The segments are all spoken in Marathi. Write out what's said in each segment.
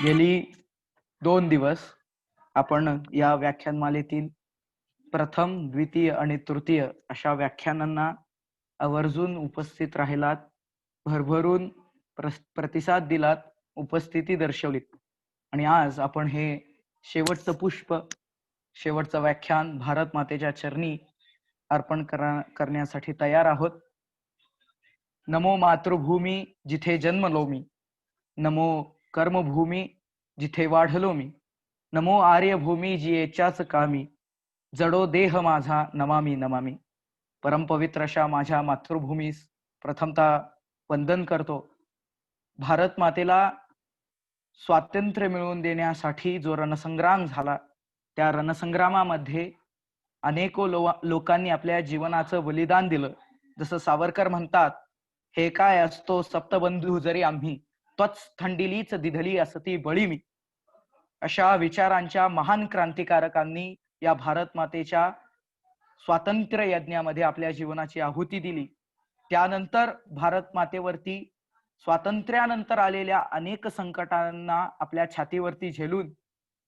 गेली 2 दिवस आपण या व्याख्यानमालेतील प्रथम, द्वितीय आणि तृतीय अशा व्याख्यानांना आवर्जून उपस्थित राहिलात, भरभरून प्रतिसाद दिलात, उपस्थिती दर्शवलीत आणि आज आपण हे शेवटचं पुष्प, शेवटचं व्याख्यान भारत मातेच्या चरणी अर्पण करण्यासाठी तयार आहोत. नमो मातृभूमी जिथे जन्मलो मी, नमो कर्मभूमी जिथे वाढलो मी, नमो आर्यभूमी जियेच्याच कामी, जडो देह माझा नमामी नमामी. परमपवित्र अशा माझ्या मातृभूमीस प्रथमतः वंदन करतो. भारत मातेला स्वातंत्र्य मिळवून देण्यासाठी जो रणसंग्राम झाला, त्या रणसंग्रामामध्ये अनेको लोकांनी आपल्या जीवनाचं बलिदान दिलं. जसं सावरकर म्हणतात, हे काय असतो सप्तबंधू जरी आम्ही, त्वच थंडिलीच दिधली असती बळी मी. अशा विचारांच्या महान क्रांतिकारकांनी या भारत मातेच्या स्वातंत्र्य यज्ञामध्ये आपल्या जीवनाची आहुती दिली. त्यानंतर भारत मातेवरती स्वातंत्र्यानंतर आलेल्या अनेक संकटांना आपल्या छातीवरती झेलून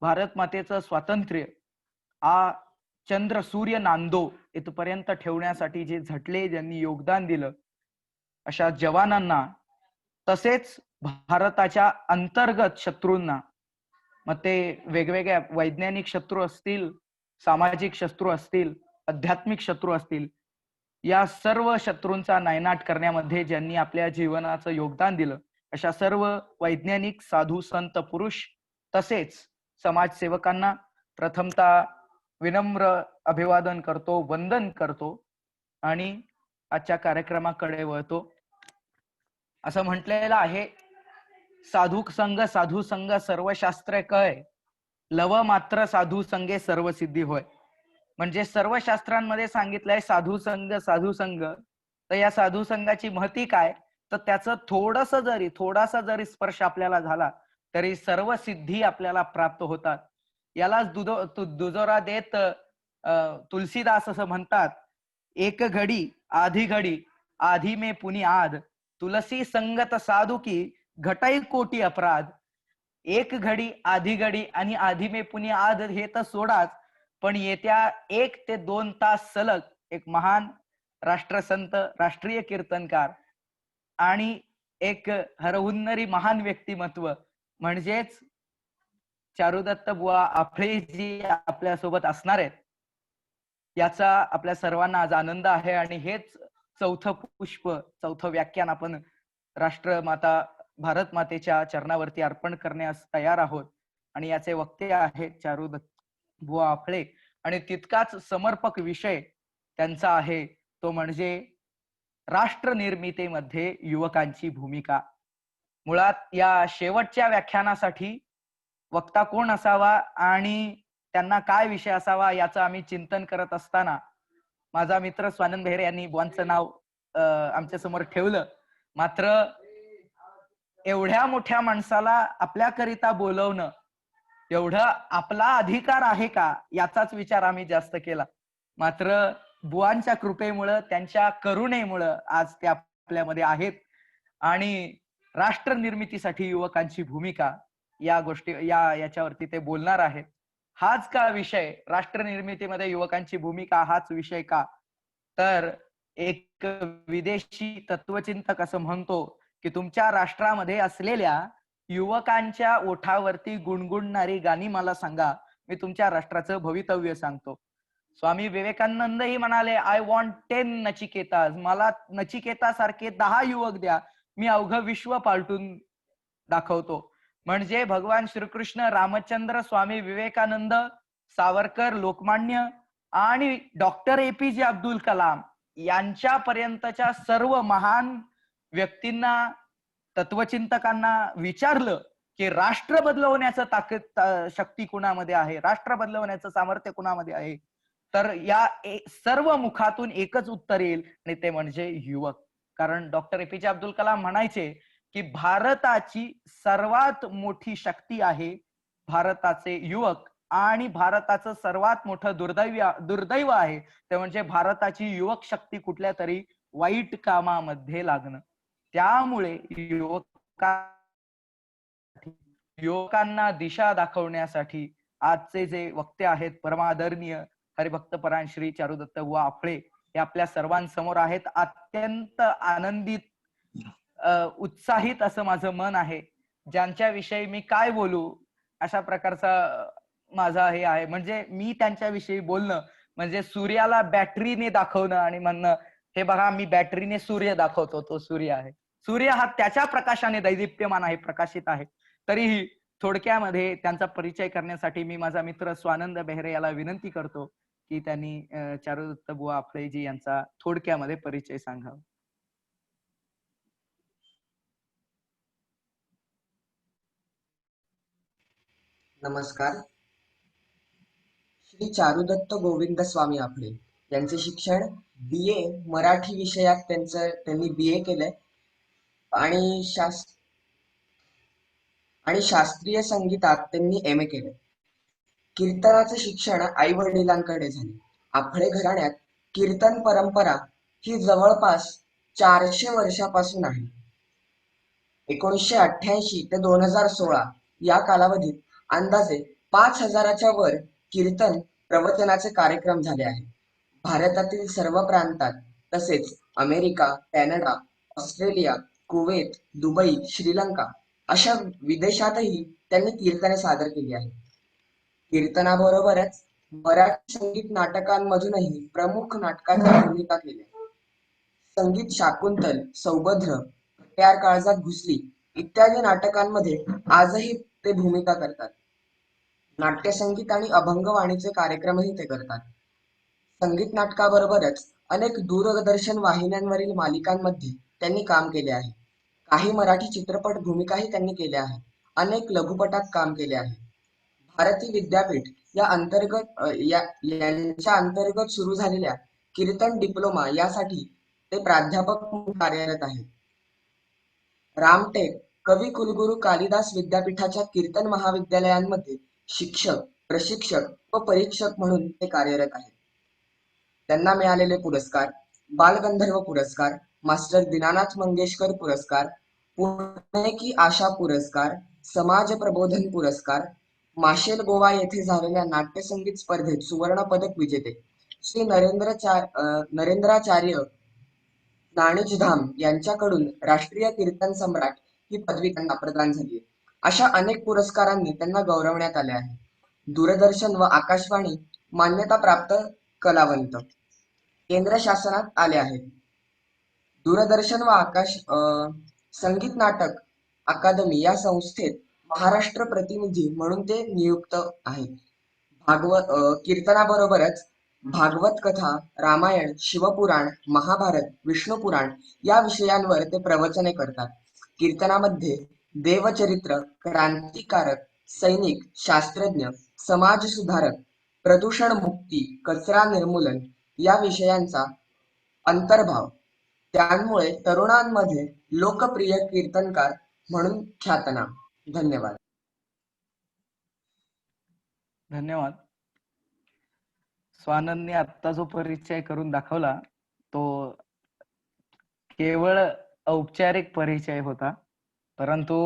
भारत मातेचं स्वातंत्र्य चंद्र सूर्य नांदो इथपर्यंत ठेवण्यासाठी जे झटले, ज्यांनी योगदान दिलं, अशा जवानांना, तसेच भारताच्या अंतर्गत शत्रूंना, मग ते वेगवेगळ्या वैज्ञानिक शत्रू असतील, सामाजिक शत्रू असतील, आध्यात्मिक शत्रू असतील, या सर्व शत्रूंचा नायनाट करण्यामध्ये ज्यांनी आपल्या जीवनाचं योगदान दिलं, अशा सर्व वैज्ञानिक, साधू, संत, पुरुष तसेच समाजसेवकांना प्रथमतः विनम्र अभिवादन करतो, वंदन करतो आणि आजच्या कार्यक्रमाकडे वळतो. असं म्हटलेलं आहे, साधू संग सर्व शास्त्र कय, लव मात्र साधू संगे सर्व सिद्धी होय. म्हणजे सर्व शास्त्रांमध्ये सांगितलंय साधू संघ. तर या साधू संघाची महती काय, तर त्याचं थोडासा जरी स्पर्श आपल्याला झाला तरी सर्व सिद्धी आपल्याला प्राप्त होतात. यालाच दुजोरा देत तुलसीदास असं म्हणतात, एक घडी आधी में पुनि आद, तुलसी संगत साधू की घटाई कोटी अपराध. एक घडी आणि आधी में पुनि आद हे तर सोडाच, पण येत्या 1 ते 2 तास सलग एक महान राष्ट्रसंत, राष्ट्रीय कीर्तनकार आणि एक हरहुन्नरी महान व्यक्तिमत्व म्हणजेच चारुदत्त बुवा आपळे जी आपल्या सोबत असणार आहेत, याचा आपल्या सर्वांना आज आनंद आहे. आणि हेच चौथं पुष्प, चौथं व्याख्यान आपण राष्ट्रमाता भारत मातेच्या चरणावरती अर्पण करण्यास तयार आहोत. आणि याचे वक्ते आहेत चारुदत्त बुवा आपळे, आणि तितकाच समर्पक विषय त्यांचा आहे, तो म्हणजे राष्ट्र निर्मितीमध्ये युवकांची भूमिका. मुळात या शेवटच्या व्याख्यानासाठी वक्ता कोण असावा आणि त्यांना काय विषय असावा याचं आम्ही चिंतन करत असताना माझा मित्र स्वानंद बेहरे यांनी बुवांचं नाव आमच्या समोर ठेवलं. मात्र एवढ्या मोठ्या माणसाला आपल्याकरिता बोलवणं एवढं आपला अधिकार आहे का, याचाच विचार आम्ही जास्त केला. मात्र बुवांच्या कृपेमुळं, त्यांच्या करुणेमुळं आज ते आपल्यामध्ये आहेत. आणि राष्ट्र निर्मितीसाठी युवकांची भूमिका या गोष्टी याच्यावरती ते बोलणार आहेत. हाच का विषय, राष्ट्र निर्मितीमध्ये युवकांची भूमिका, हाच विषय का, तर एक विदेशी तत्वचिंतक असं म्हणतो की तुमच्या राष्ट्रामध्ये असलेल्या युवकांच्या ओठावरती गुणगुणणारी गाणी मला सांगा, मी तुमच्या राष्ट्राचं भवितव्य सांगतो. स्वामी विवेकानंदही म्हणाले, आय वॉन्ट 10 नचिकेतास, मला नचिकेता सारखे 10 युवक द्या, मी अवघं विश्व पालटून दाखवतो. म्हणजे भगवान श्रीकृष्ण, रामचंद्र, स्वामी विवेकानंद, सावरकर, लोकमान्य आणि डॉक्टर APJ अब्दुल कलाम यांच्यापर्यंतच्या सर्व महान व्यक्तींना, तत्वचिंतकांना विचारलं की राष्ट्र बदलवण्याचं शक्ती कुणामध्ये आहे, राष्ट्र बदलवण्याचं सामर्थ्य कुणामध्ये आहे, तर या सर्व मुखातून एकच उत्तर येईल आणि ते म्हणजे युवक. कारण डॉक्टर APJ अब्दुल कलाम म्हणायचे की भारताची सर्वात मोठी शक्ती आहे भारताचे युवक, आणि भारताचं सर्वात मोठं दुर्दैव आहे ते म्हणजे भारताची युवक शक्ती कुठल्या तरी वाईट कामामध्ये लागणं. त्यामुळे युवकांना दिशा दाखवण्यासाठी आजचे जे वक्ते आहेत परमादरणीय हरिभक्तपरायण श्री चारुदत्त बुवा आपळे हे आपल्या सर्वांसमोर आहेत. अत्यंत आनंदित उत्साहित असं माझं मन आहे, ज्यांच्याविषयी मी काय बोलू अशा प्रकारचा माझा हे आहे. म्हणजे मी त्यांच्याविषयी बोलणं म्हणजे सूर्याला बॅटरीने दाखवणं आणि म्हणणं हे बघा मी बॅटरीने सूर्य दाखवतो, तो सूर्य आहे. सूर्य हा त्याच्या प्रकाशाने दैदिप्यमान आहे, प्रकाशित आहे. तरीही थोडक्यामध्ये त्यांचा परिचय करण्यासाठी मी माझा मित्र स्वानंद बेहरे याला विनंती करतो की त्यांनी चारुदत्त बुवा आपळेजी यांचा थोडक्यामध्ये परिचय सांगावा. नमस्कार. श्री चारुदत्त गोविंद स्वामी आपले यांचे शिक्षण BA मराठी विषयात त्यांनी BA केलंय आणि शास्त्रीय संगीतात त्यांनी MA केलंय. कीर्तनाचे शिक्षण आई वडिलांकडे झाले. आपळे घराण्यात कीर्तन परंपरा ही जवळपास 400 वर्षापासून आहे. 1988 ते 2016 या कालावधीत अंदाजे 5000च्या वर कीर्तन प्रवचनाचे कार्यक्रम झाले आहेत. भारतातील सर्व प्रांतात तसेच America, Canada, Australia, Kuwait, Dubai, Sri Lanka अशा विदेशातही त्यांनी कीर्तने सादर केली आहेत. कीर्तनाबरोबरच मराठी संगीत नाटकांमधूनही प्रमुख नाटकांच्या भूमिका केल्या. संगीत शाकुंतल, सौभद्र, कट्यार काळजात घुसली इत्यादी नाटकांमध्ये आजही ते भूमिका करतात. नाट्यसंगीत आणि अभंगवाणीचे कार्यक्रमही ते करतात. संगीत नाटकाबरोबरच अनेक दूरदर्शन वाहिन्यांवरील मालिकांमध्ये त्यांनी काम केले आहे. काही मराठी चित्रपट भूमिकाही त्यांनी केल्या आहेत. अनेक लघुपटात काम केले आहे. भारती विद्यापीठ यांच्या अंतर्गत सुरू झालेल्या कीर्तन डिप्लोमा यासाठी ते प्राध्यापक म्हणून कार्यरत आहेत. रामटेक कवी कुलगुरू कालिदास विद्यापीठाच्या कीर्तन महाविद्यालयांमध्ये शिक्षक, प्रशिक्षक व परीक्षक म्हणून ते कार्यरत आहेत. त्यांना मिळालेले पुरस्कार: बालगंधर्व पुरस्कार, मास्टर दीनानाथ मंगेशकर पुरस्कार, पुणे की आशा पुरस्कार, समाज प्रबोधन पुरस्कार, माशेल गोवा येथे झालेल्या नाट्यसंगीत स्पर्धेत सुवर्ण पदक विजेते श्री नरेंद्राचार्य नाणिजधाम यांच्याकडून राष्ट्रीय कीर्तन सम्राट ही पदवी त्यांना प्रदान झाली. अशा अनेक पुरस्कारांनी त्यांना गौरवण्यात आले आहे. दूरदर्शन व आकाशवाणी मान्यता प्राप्त कलावंत केंद्र शासनात आले आहेत. दूरदर्शन व संगीत नाटक अकादमी या संस्थेत महाराष्ट्र प्रतिनिधी म्हणून ते नियुक्त आहेत. कीर्तनाबरोबरच भागवत कथा, रामायण, शिवपुराण, महाभारत, विष्णुपुराण या विषयांवर ते प्रवचने करतात. कीर्तनामध्ये देवचरित्र, क्रांतिकारक, सैनिक, शास्त्रज्ञ, समाज सुधारक, प्रदूषण मुक्ती, कचरा निर्मूलन या विषयांचा अंतर्भाव, त्यामुळे तरुणांमध्ये लोकप्रिय कीर्तनकार म्हणून ख्यातनाम. धन्यवाद. धन्यवाद. स्वानंदने आता जो परिचय करून दाखवला तो केवळ औपचारिक परिचय होता, परंतु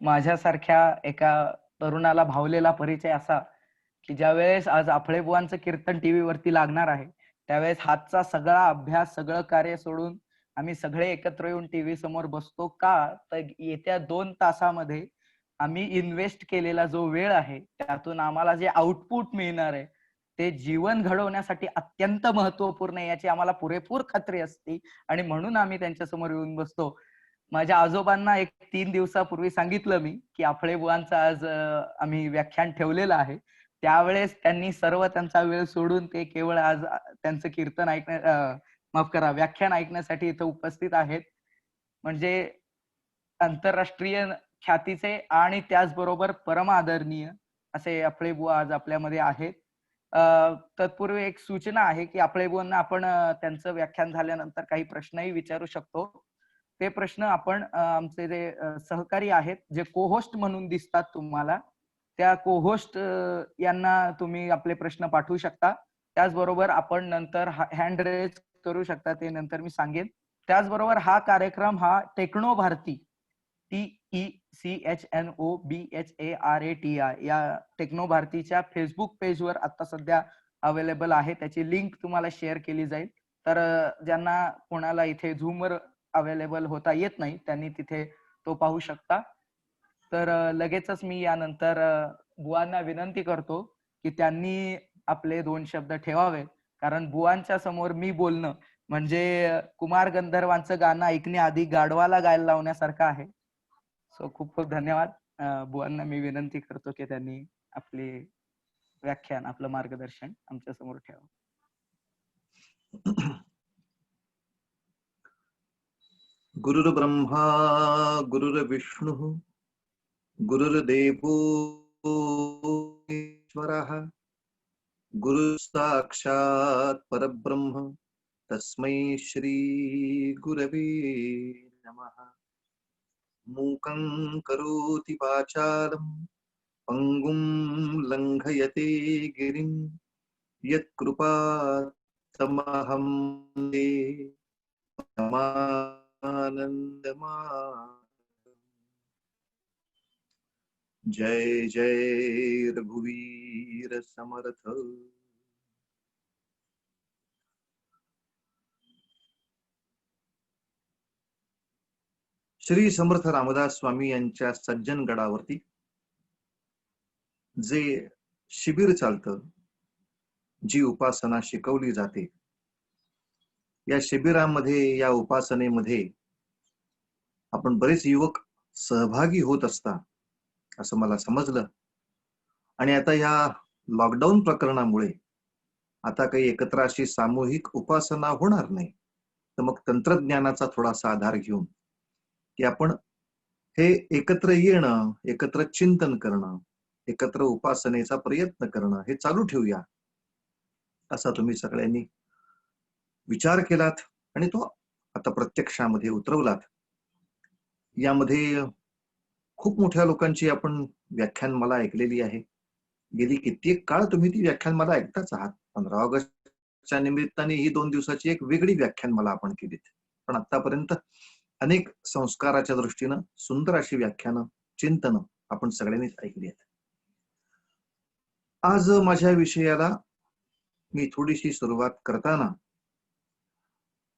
माझ्यासारख्या एका तरुणाला भावलेला परिचय असा की ज्यावेळेस आज आपळे बुवांचं कीर्तन टीव्ही वरती लागणार आहे त्यावेळेस हातचा सगळा अभ्यास, सगळं कार्य सोडून आम्ही सगळे एकत्र येऊन टीव्ही समोर बसतो. का तर येत्या 2 तासामध्ये आम्ही इन्व्हेस्ट केलेला जो वेळ आहे त्यातून आम्हाला जे आउटपुट मिळणार आहे ते जीवन घडवण्यासाठी अत्यंत महत्वपूर्ण आहे याची आम्हाला पुरेपूर खात्री असते आणि म्हणून आम्ही त्यांच्या समोर येऊन बसतो. माझ्या आजोबांना एक 3 दिवसापूर्वी सांगितलं मी की आपळे बुवांचं आज आम्ही व्याख्यान ठेवलेलं आहे. त्यावेळेस त्यांनी सर्व त्यांचा वेळ सोडून ते केवळ आज त्यांचं कीर्तन माफ करा व्याख्यान ऐकण्यासाठी इथं उपस्थित आहेत. म्हणजे आंतरराष्ट्रीय ख्यातीचे आणि त्याचबरोबर परम आदरणीय असे आपळे बुवा आज आपल्यामध्ये आहेत. तत्पूर्वी एक सूचना आहे की आपळे बुवांना आपण त्यांचं व्याख्यान झाल्यानंतर काही प्रश्नही विचारू शकतो. ते प्रश्न आपण आमचे जे सहकारी आहेत जे को-होस्ट म्हणून दिसतात तुम्हाला त्या को-होस्ट यांना तुम्ही आपले प्रश्न पाठवू शकता. त्याचबरोबर आपण नंतर हँड रेज करू शकता, ते नंतर मी सांगेन. त्याचबरोबर हा कार्यक्रम हा टेक्नो भारती TECHNOBHARATI या टेक्नो भारतीच्या फेसबुक पेजवर आता सध्या अवेलेबल आहे. त्याची लिंक तुम्हाला शेअर केली जाईल. तर ज्यांना कोणाला इथे झूमवर अवेलेबल होता येत नाही त्यांनी तिथे तो पाहू शकता. तर लगेचच मी यानंतर बुवांना विनंती करतो की त्यांनी आपले 2 शब्द ठेवावे, कारण बुवांच्या समोर मी बोलणं म्हणजे कुमार गंधर्वांचं गाणं ऐकण्याआधी गाढवाला गायला लावण्यासारखं आहे. सो खूप खूप धन्यवाद. बुवांना मी विनंती करतो की त्यांनी आपले व्याख्यान, आपलं मार्गदर्शन आमच्या समोर ठेवावं. गुरुर्ब्रह्मा गुरुर्विष्णुः गुरुर्देवो महेश्वरः गुरु साक्षात् परब्रह्म तस्मै श्री गुरवे नमः. मूकं करोति वाचालं पंगुं लंघयते गिरिं यत्कृपातमहं वन्दे परमानन्दमाधवम्. जय जय रघुवीर समर्थ. श्री समर्थ रामदास स्वामी यांच्या सज्जन गडावरती जे शिबिर चालतं, जी उपासना शिकवली जाते, या शिबिरामध्ये, या उपासनेमध्ये आपण बरेच युवक सहभागी होत असता असं मला समजलं. आणि आता या लॉकडाऊन प्रकरणामुळे आता काही एकत्र अशी सामूहिक उपासना होणार नाही. तर मग तंत्रज्ञानाचा थोडासा आधार घेऊन की आपण हे एकत्र येणं, एकत्र चिंतन करणं, एकत्र उपासनेचा प्रयत्न करणं हे चालू ठेवूया असा तुम्ही सगळ्यांनी विचार केलात आणि तो आता प्रत्यक्षामध्ये उतरवलात. यामध्ये खूप मोठ्या लोकांची आपण व्याख्यानमाला ऐकलेली आहे. गेली कित्येक काळ तुम्ही ती व्याख्यानमाला ऐकताच आहात. 15 ऑगस्टच्या निमित्ताने ही 2 दिवसाची एक वेगळी व्याख्यानमाला आपण केलीत. पण आतापर्यंत अनेक संस्काराच्या दृष्टीनं सुंदर अशी व्याख्यानं, चिंतन आपण सगळ्यांनीच ऐकली आहेत. आज माझ्या विषयाला मी थोडीशी सुरुवात करताना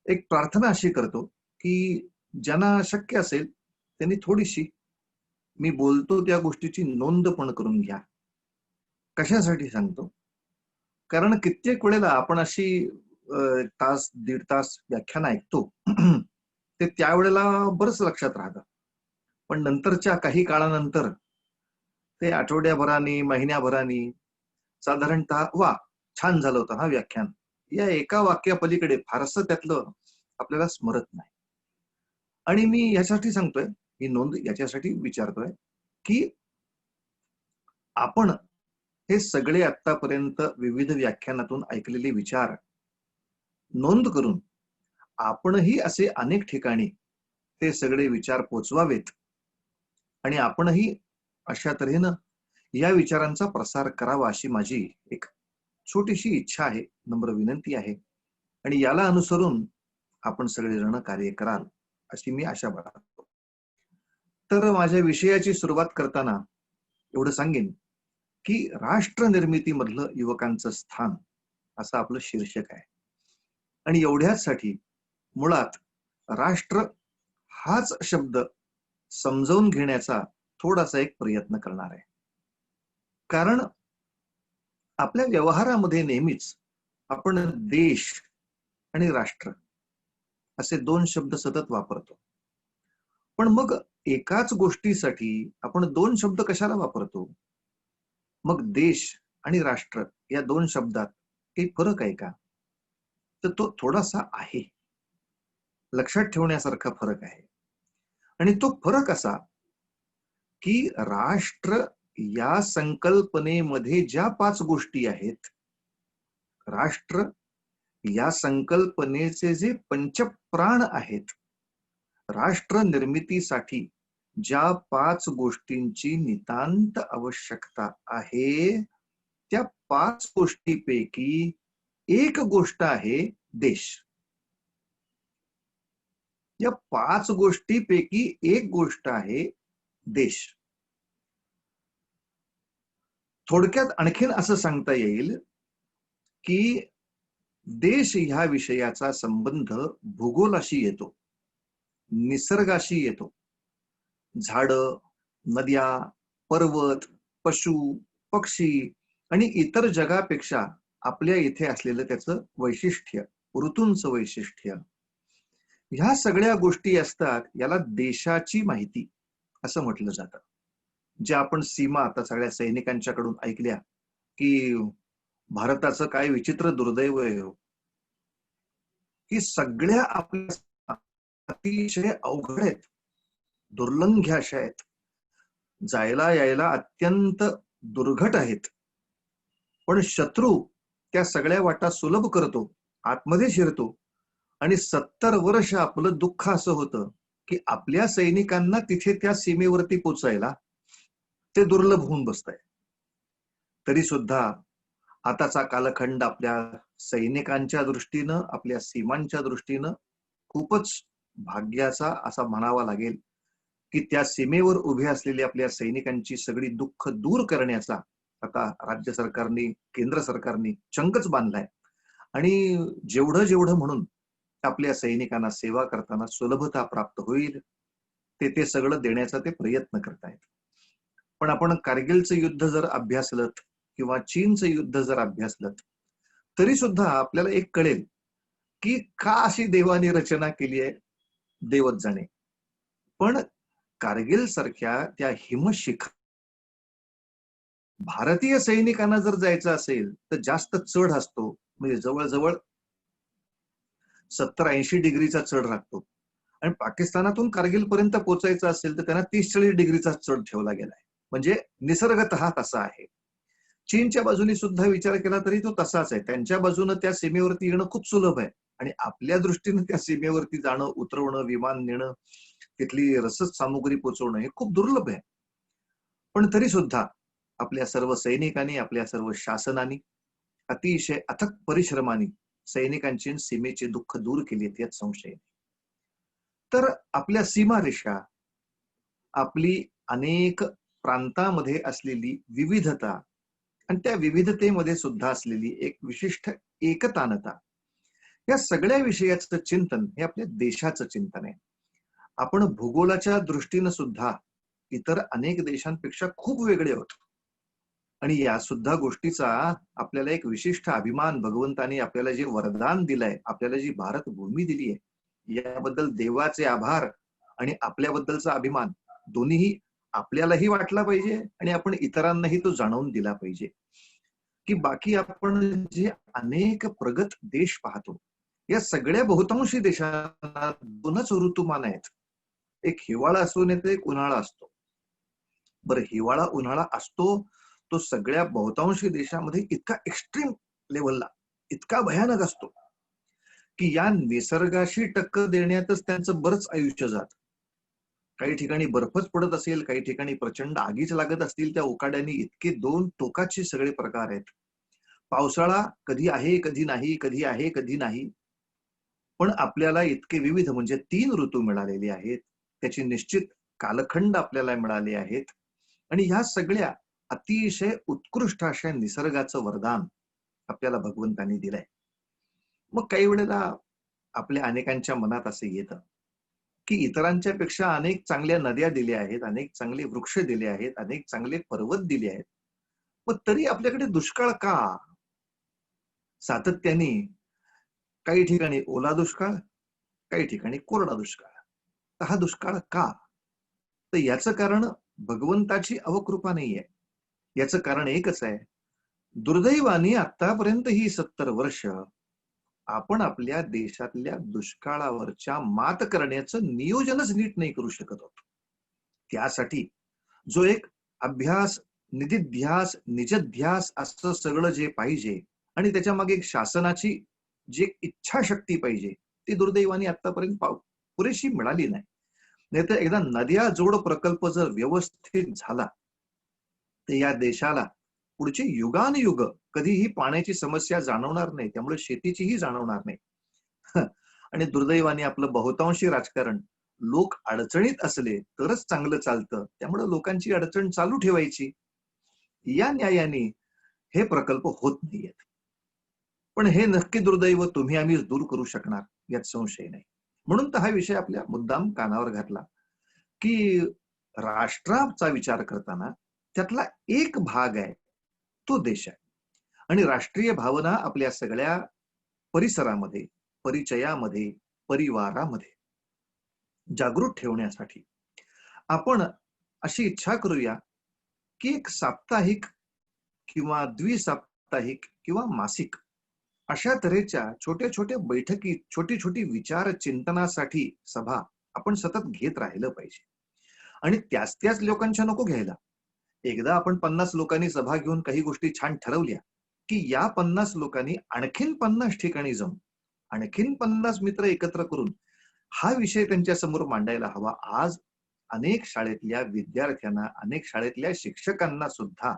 एक प्रार्थना अशी करतो की ज्यांना शक्य असेल त्यांनी थोडीशी मी बोलतो त्या गोष्टीची नोंद पण करून घ्या. कशासाठी सांगतो? कारण कित्येक वेळेला आपण अशी तास 1.5 तास व्याख्यान ऐकतो ते त्यावेळेला बरंच लक्षात राहतं, पण नंतरच्या काही काळानंतर ते आठवड्याभरानी, महिन्याभरानी साधारणतः वा छान झालं होतं हा व्याख्यान, या एका वाक्यापलीकडे फारसं त्यातलं आपल्याला स्मरत नाही. आणि मी यासाठी सांगतोय, ही नोंद याच्यासाठी विचारतोय की आपण हे सगळे आतापर्यंत विविध व्याख्यानातून ऐकलेले विचार नोंद करून आपणही असे अनेक ठिकाणी ते सगळे विचार पोचवावेत आणि आपणही अशा तऱ्हेनं या विचारांचा प्रसार करावा अशी माझी एक छोटीशी इच्छा आहे, नम्र विनंती आहे. आणि याला अनुसरून आपण सगळेजण कार्य कराल अशी मी आशा बाळगतो. तर माझ्या विषयाची सुरुवात करताना एवढं सांगेन की राष्ट्र निर्मितीमधलं युवकांचं स्थान असं आपलं शीर्षक आहे. आणि एवढ्यासाठी मुळात राष्ट्र हाच शब्द समजावून घेण्याचा थोडासा एक प्रयत्न करणार आहे. कारण आपल्या व्यवहारामध्ये नेहमीच आपण देश आणि राष्ट्र असे 2 शब्द सतत वापरतो. पण मग एकाच गोष्टीसाठी आपण 2 शब्द कशाला वापरतो? मग देश आणि राष्ट्र या 2 शब्दात काही फरक आहे का? तर तो थोडासा आहे, लक्षात ठेवण्यासारखा फरक आहे. आणि तो फरक असा की राष्ट्र या संकल्पनेमध्ये ज्या 5 गोष्टी आहेत, राष्ट्र या संकल्पनेचे जे पंचप्राण आहेत, राष्ट्र निर्मितीसाठी ज्या 5 गोष्टींची नितांत आवश्यकता आहे, त्या 5 गोष्टीपैकी एक गोष्ट आहे देश. या 5 गोष्टीपैकी एक गोष्ट आहे देश. थोडक्यात आणखीन असं सांगता येईल की देश ह्या विषयाचा संबंध भूगोलाशी येतो, निसर्गाशी येतो. झाडं, नद्या, पर्वत, पशु, पक्षी आणि इतर जगापेक्षा आपल्या इथे असलेलं त्याचं वैशिष्ट्य, ऋतूंचं वैशिष्ट्य, ह्या सगळ्या गोष्टी असतात. याला देशाची माहिती असं म्हटलं जातं. जे आपण सीमा आता सगळ्या सैनिकांच्याकडून ऐकल्या की भारताचं काय विचित्र दुर्दैव आहे हो, की सगळ्या आपल्या सीमा अतिशय अवघड आहेत, दुर्लंघ्य अशा आहेत, जायला यायला अत्यंत दुर्घट आहेत. पण शत्रू त्या सगळ्या वाटा सुलभ करतो, आतमध्ये शिरतो आणि 70 वर्ष आपलं दुःख असं होतं की आपल्या सैनिकांना तिथे त्या सीमेवरती पोचायला ते दुर्लभ होऊन बसतंय. तरी सुद्धा आताचा कालखंड आपल्या सैनिकांच्या दृष्टीनं, आपल्या सीमांच्या दृष्टीनं खूपच भाग्याचा असा म्हणावा लागेल की त्या सीमेवर उभे असलेल्या आपल्या सैनिकांची सगळी दुःख दूर करण्याचा आता राज्य सरकारने, केंद्र सरकारने चंगच बांधलाय. आणि जेवढं जेवढं म्हणून आपल्या सैनिकांना सेवा करताना सुलभता प्राप्त होईल ते सगळं देण्याचा ते प्रयत्न करतायत. पण आपण कारगिलचं युद्ध जर अभ्यासलं किंवा चीनचं युद्ध जर अभ्यासलं तरी सुद्धा आपल्याला एक कळेल की का अशी देवाने रचना केली आहे, देवच जाणे. पण कारगिल सारख्या त्या हिमशिखर भारतीय सैनिकांना जर जायचं असेल तर जास्त चढ असतो, म्हणजे जवळजवळ 70-80 डिग्रीचा चढ लागतो. आणि पाकिस्तानातून कारगिल पर्यंत पोहोचायचं असेल तर त्यांना 30-40 डिग्रीचा चढ ठेवला गेलाय. म्हणजे निसर्गतः तसा आहे. चीनच्या बाजूने सुद्धा विचार केला तरी तो तसाच आहे. त्यांच्या बाजूने त्या सीमेवरती येणं खूप सुलभ आहे आणि आपल्या दृष्टीने त्या सीमेवरती जाणं, उतरवणं, विमान नेणं, तिथली रसद सामुग्री पोहोचवणं हे खूप दुर्लभ आहे. पण तरी सुद्धा आपल्या सर्व सैनिकांनी, आपल्या सर्व शासनाने अतिशय अथक परिश्रमाने सैनिकांची सीमेचे दुःख दूर केले यात संशय नाही. तर आपल्या सीमारेषा, आपली अनेक प्रांतामध्ये असलेली विविधता आणि त्या विविधतेमध्ये सुद्धा असलेली एक विशिष्ट एकतानता, या सगळ्या विषयाचं चिंतन हे आपल्या देशाचं चिंतन आहे. आपण भूगोलाच्या दृष्टीनं सुद्धा इतर अनेक देशांपेक्षा खूप वेगळे आहोत आणि या सुद्धा गोष्टीचा आपल्याला एक विशिष्ट अभिमान भगवंताने आपल्याला जे वरदान दिलंय, आपल्याला जी भारत भूमी दिली आहे, याबद्दल देवाचे आभार आणि आपल्याबद्दलचा अभिमान दोन्हीही आपल्यालाही वाटला पाहिजे आणि आपण इतरांनाही तो जाणवून दिला पाहिजे की बाकी आपण जे अनेक प्रगत देश पाहतो, या सगळ्या बहुतांशी देशांना 2च ऋतुमान आहेत. एक हिवाळा असतो नाही तर एक उन्हाळा असतो. बरं, हिवाळा उन्हाळा असतो तो सगळ्या बहुतांशी देशामध्ये इतका एक्स्ट्रीम लेवलला, इतका भयानक असतो की या निसर्गाशी टक्कर देण्यातच त्यांचं बरंच आयुष्य जात. काही ठिकाणी बर्फच पडत असेल, काही ठिकाणी प्रचंड आगीच लागत असतील त्या उकाड्याने. इतके 2 टोकाचे सगळे प्रकार आहेत. पावसाळा कधी आहे कधी नाही, कधी आहे कधी नाही. पण आपल्याला इतके विविध म्हणजे 3 ऋतू मिळालेले आहेत, त्याची निश्चित कालखंड आपल्याला मिळाले आहेत आणि ह्या सगळ्या अतिशय उत्कृष्ट अशा निसर्गाचं वरदान आपल्याला भगवंतांनी दिलंय. मग काही वेळेला आपल्या अनेकांच्या मनात असं येतं की इतरांच्या पेक्षा अनेक चांगल्या नद्या दिल्या आहेत, अनेक चांगले वृक्ष दिले आहेत, अनेक चांगले पर्वत दिले आहेत, मग तरी आपल्याकडे दुष्काळ का? सातत्याने काही ठिकाणी ओला दुष्काळ, काही ठिकाणी कोरडा दुष्काळ. तर हा दुष्काळ का? तर याचं कारण भगवंताची अवकृपा नाहीये. याचं कारण एकच आहे, दुर्दैवाने आतापर्यंत ही 70 वर्ष आपण आपल्या देशातल्या दुष्काळावरच्या मात करण्याचं नियोजनच नीट नाही करू शकत आहोत. त्यासाठी जो एक अभ्यास, निधिध्यास, निजध्यास असं सगळं जे पाहिजे आणि त्याच्या मागे एक शासनाची जी एक इच्छाशक्ती पाहिजे, ती दुर्दैवाने आतापर्यंत पुरेशी मिळाली नाही. नाहीतर एकदा नद्या जोड प्रकल्प जर व्यवस्थित झाला तर या देशाला पुढचे युगानुयुग कधीही पाण्याची समस्या जाणवणार नाही, त्यामुळे शेतीचीही जाणवणार नाही. आणि दुर्दैवाने आपलं बहुतांशी राजकारण लोक अडचणीत असले तरच चांगलं चालतं, त्यामुळे लोकांची अडचण चालू ठेवायची. या न्यायाने हे प्रकल्प होत नाहीयेत. पण हे नक्की दुर्दैव तुम्ही आम्हीच दूर करू शकणार यात संशय नाही. म्हणून तर हा विषय आपल्या मुद्दाम कानावर घातला की राष्ट्राचा विचार करताना त्यातला एक भाग आहे तो देश आहे. आणि राष्ट्रीय भावना आपल्या सगळ्या परिसरामध्ये, परिचयामध्ये, परिवारामध्ये जागृत ठेवण्यासाठी आपण अशी इच्छा करूया की एक साप्ताहिक किंवा द्विसाप्ताहिक किंवा मासिक अशा तऱ्हेच्या छोट्या छोट्या बैठकी, छोटी छोटी विचार चिंतनासाठी सभा आपण सतत घेत राहिलं पाहिजे. आणि त्याच त्याच लोकांच्या नको घ्यायला. एकदा आपण 50 लोकांनी सभा घेऊन काही गोष्टी छान ठरवल्या की या 50 लोकांनी आणखीन 50 ठिकाणी जाऊन आणखीन 50 मित्र एकत्र करून हा विषय त्यांच्या समोर मांडायला हवा. आज अनेक शाळेतल्या विद्यार्थ्यांना, अनेक शाळेतल्या शिक्षकांना सुद्धा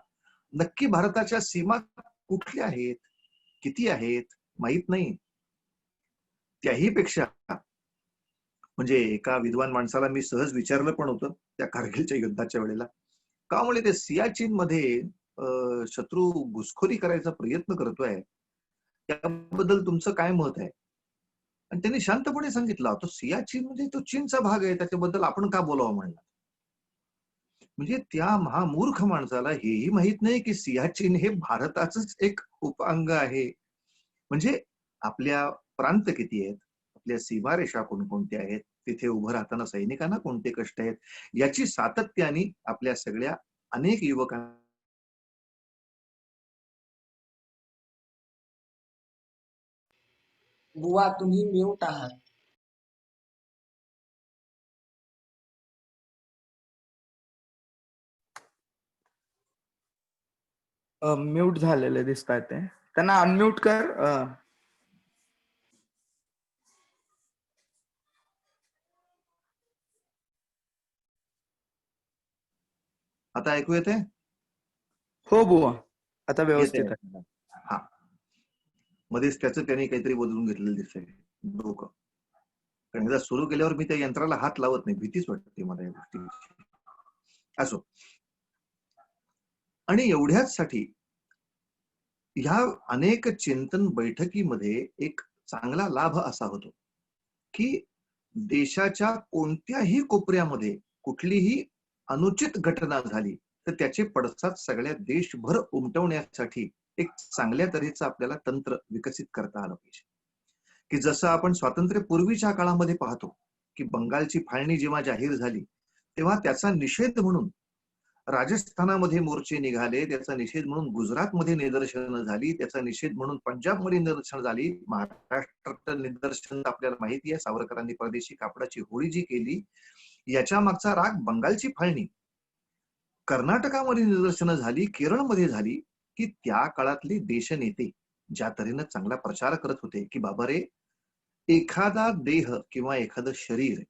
नक्की भारताच्या सीमा कुठल्या आहेत, किती आहेत माहित नाही. त्याही पेक्षा म्हणजे एका विद्वान माणसाला मी सहज विचारलं पण होतं त्या कारगिलच्या युद्धाच्या वेळेला, का म्हणजे ते सियाचीन मध्ये शत्रू घुसखोरी करायचा प्रयत्न करतोय, त्याबद्दल तुमचं काय मत आहे? आणि त्यांनी शांतपणे सांगितलं, तो सियाचीन म्हणजे तो चीनचा भाग आहे, त्याच्याबद्दल आपण का बोलावं म्हणला. म्हणजे त्या महामूर्ख माणसाला हेही माहित नाही की सियाचीन हे भारताचंच एक उपअंग आहे. म्हणजे आपल्या प्रांत किती आहेत, आपल्या सीमारेषा कोणकोणत्या आहेत, तिथे उभं राहताना सैनिकांना कोणते कष्ट आहेत, याची सातत्याने आपल्या सगळ्या अनेक युवकांना बुवा तुम्ही म्यूट आहात. म्यूट झालेले दिसत आहेत ते, त्यांना अनम्यूट कर. आता ऐकू येते? हो बुवा, आता येते. व्यवस्थित आहे. हा, मध्येच त्याचं त्यांनी काहीतरी बदलून घेतलेलं दिसतंय डोकं. कारण एकदा सुरू केल्यावर मी त्या यंत्राला हात लावत नाही, भीतीच वाटते मला या गोष्टीची. असो. आणि एवढ्याच साठी ह्या अनेक चिंतन बैठकीमध्ये एक चांगला लाभ असा होतो की देशाच्या कोणत्याही कोपऱ्यामध्ये कुठलीही अनुचित घटना झाली तर त्याचे पडसाद सगळ्या देशभर उमटवण्यासाठी एक चांगल्या तऱ्हेचं आपल्याला तंत्र विकसित करता आलं पाहिजे. की जसं आपण स्वातंत्र्यपूर्वीच्या काळामध्ये पाहतो की बंगालची फाळणी जेव्हा जाहीर झाली तेव्हा त्याचा निषेध म्हणून राजस्थानामध्ये मोर्चे निघाले, त्याचा निषेध म्हणून गुजरातमध्ये निदर्शनं झाली, त्याचा निषेध म्हणून पंजाबमध्ये निदर्शन झाली, महाराष्ट्रात निदर्शन आपल्याला माहिती आहे, सावरकरांनी परदेशी कापडाची होळी जी केली याच्या मागचा राग बंगालची फाळणी. कर्नाटकामध्ये निदर्शनं झाली, केरळमध्ये झाली की त्या काळातले देशनेते ज्या तऱ्हेनं चांगला प्रचार करत होते की बाबा रे, एखादा देह किंवा एखादं शरीर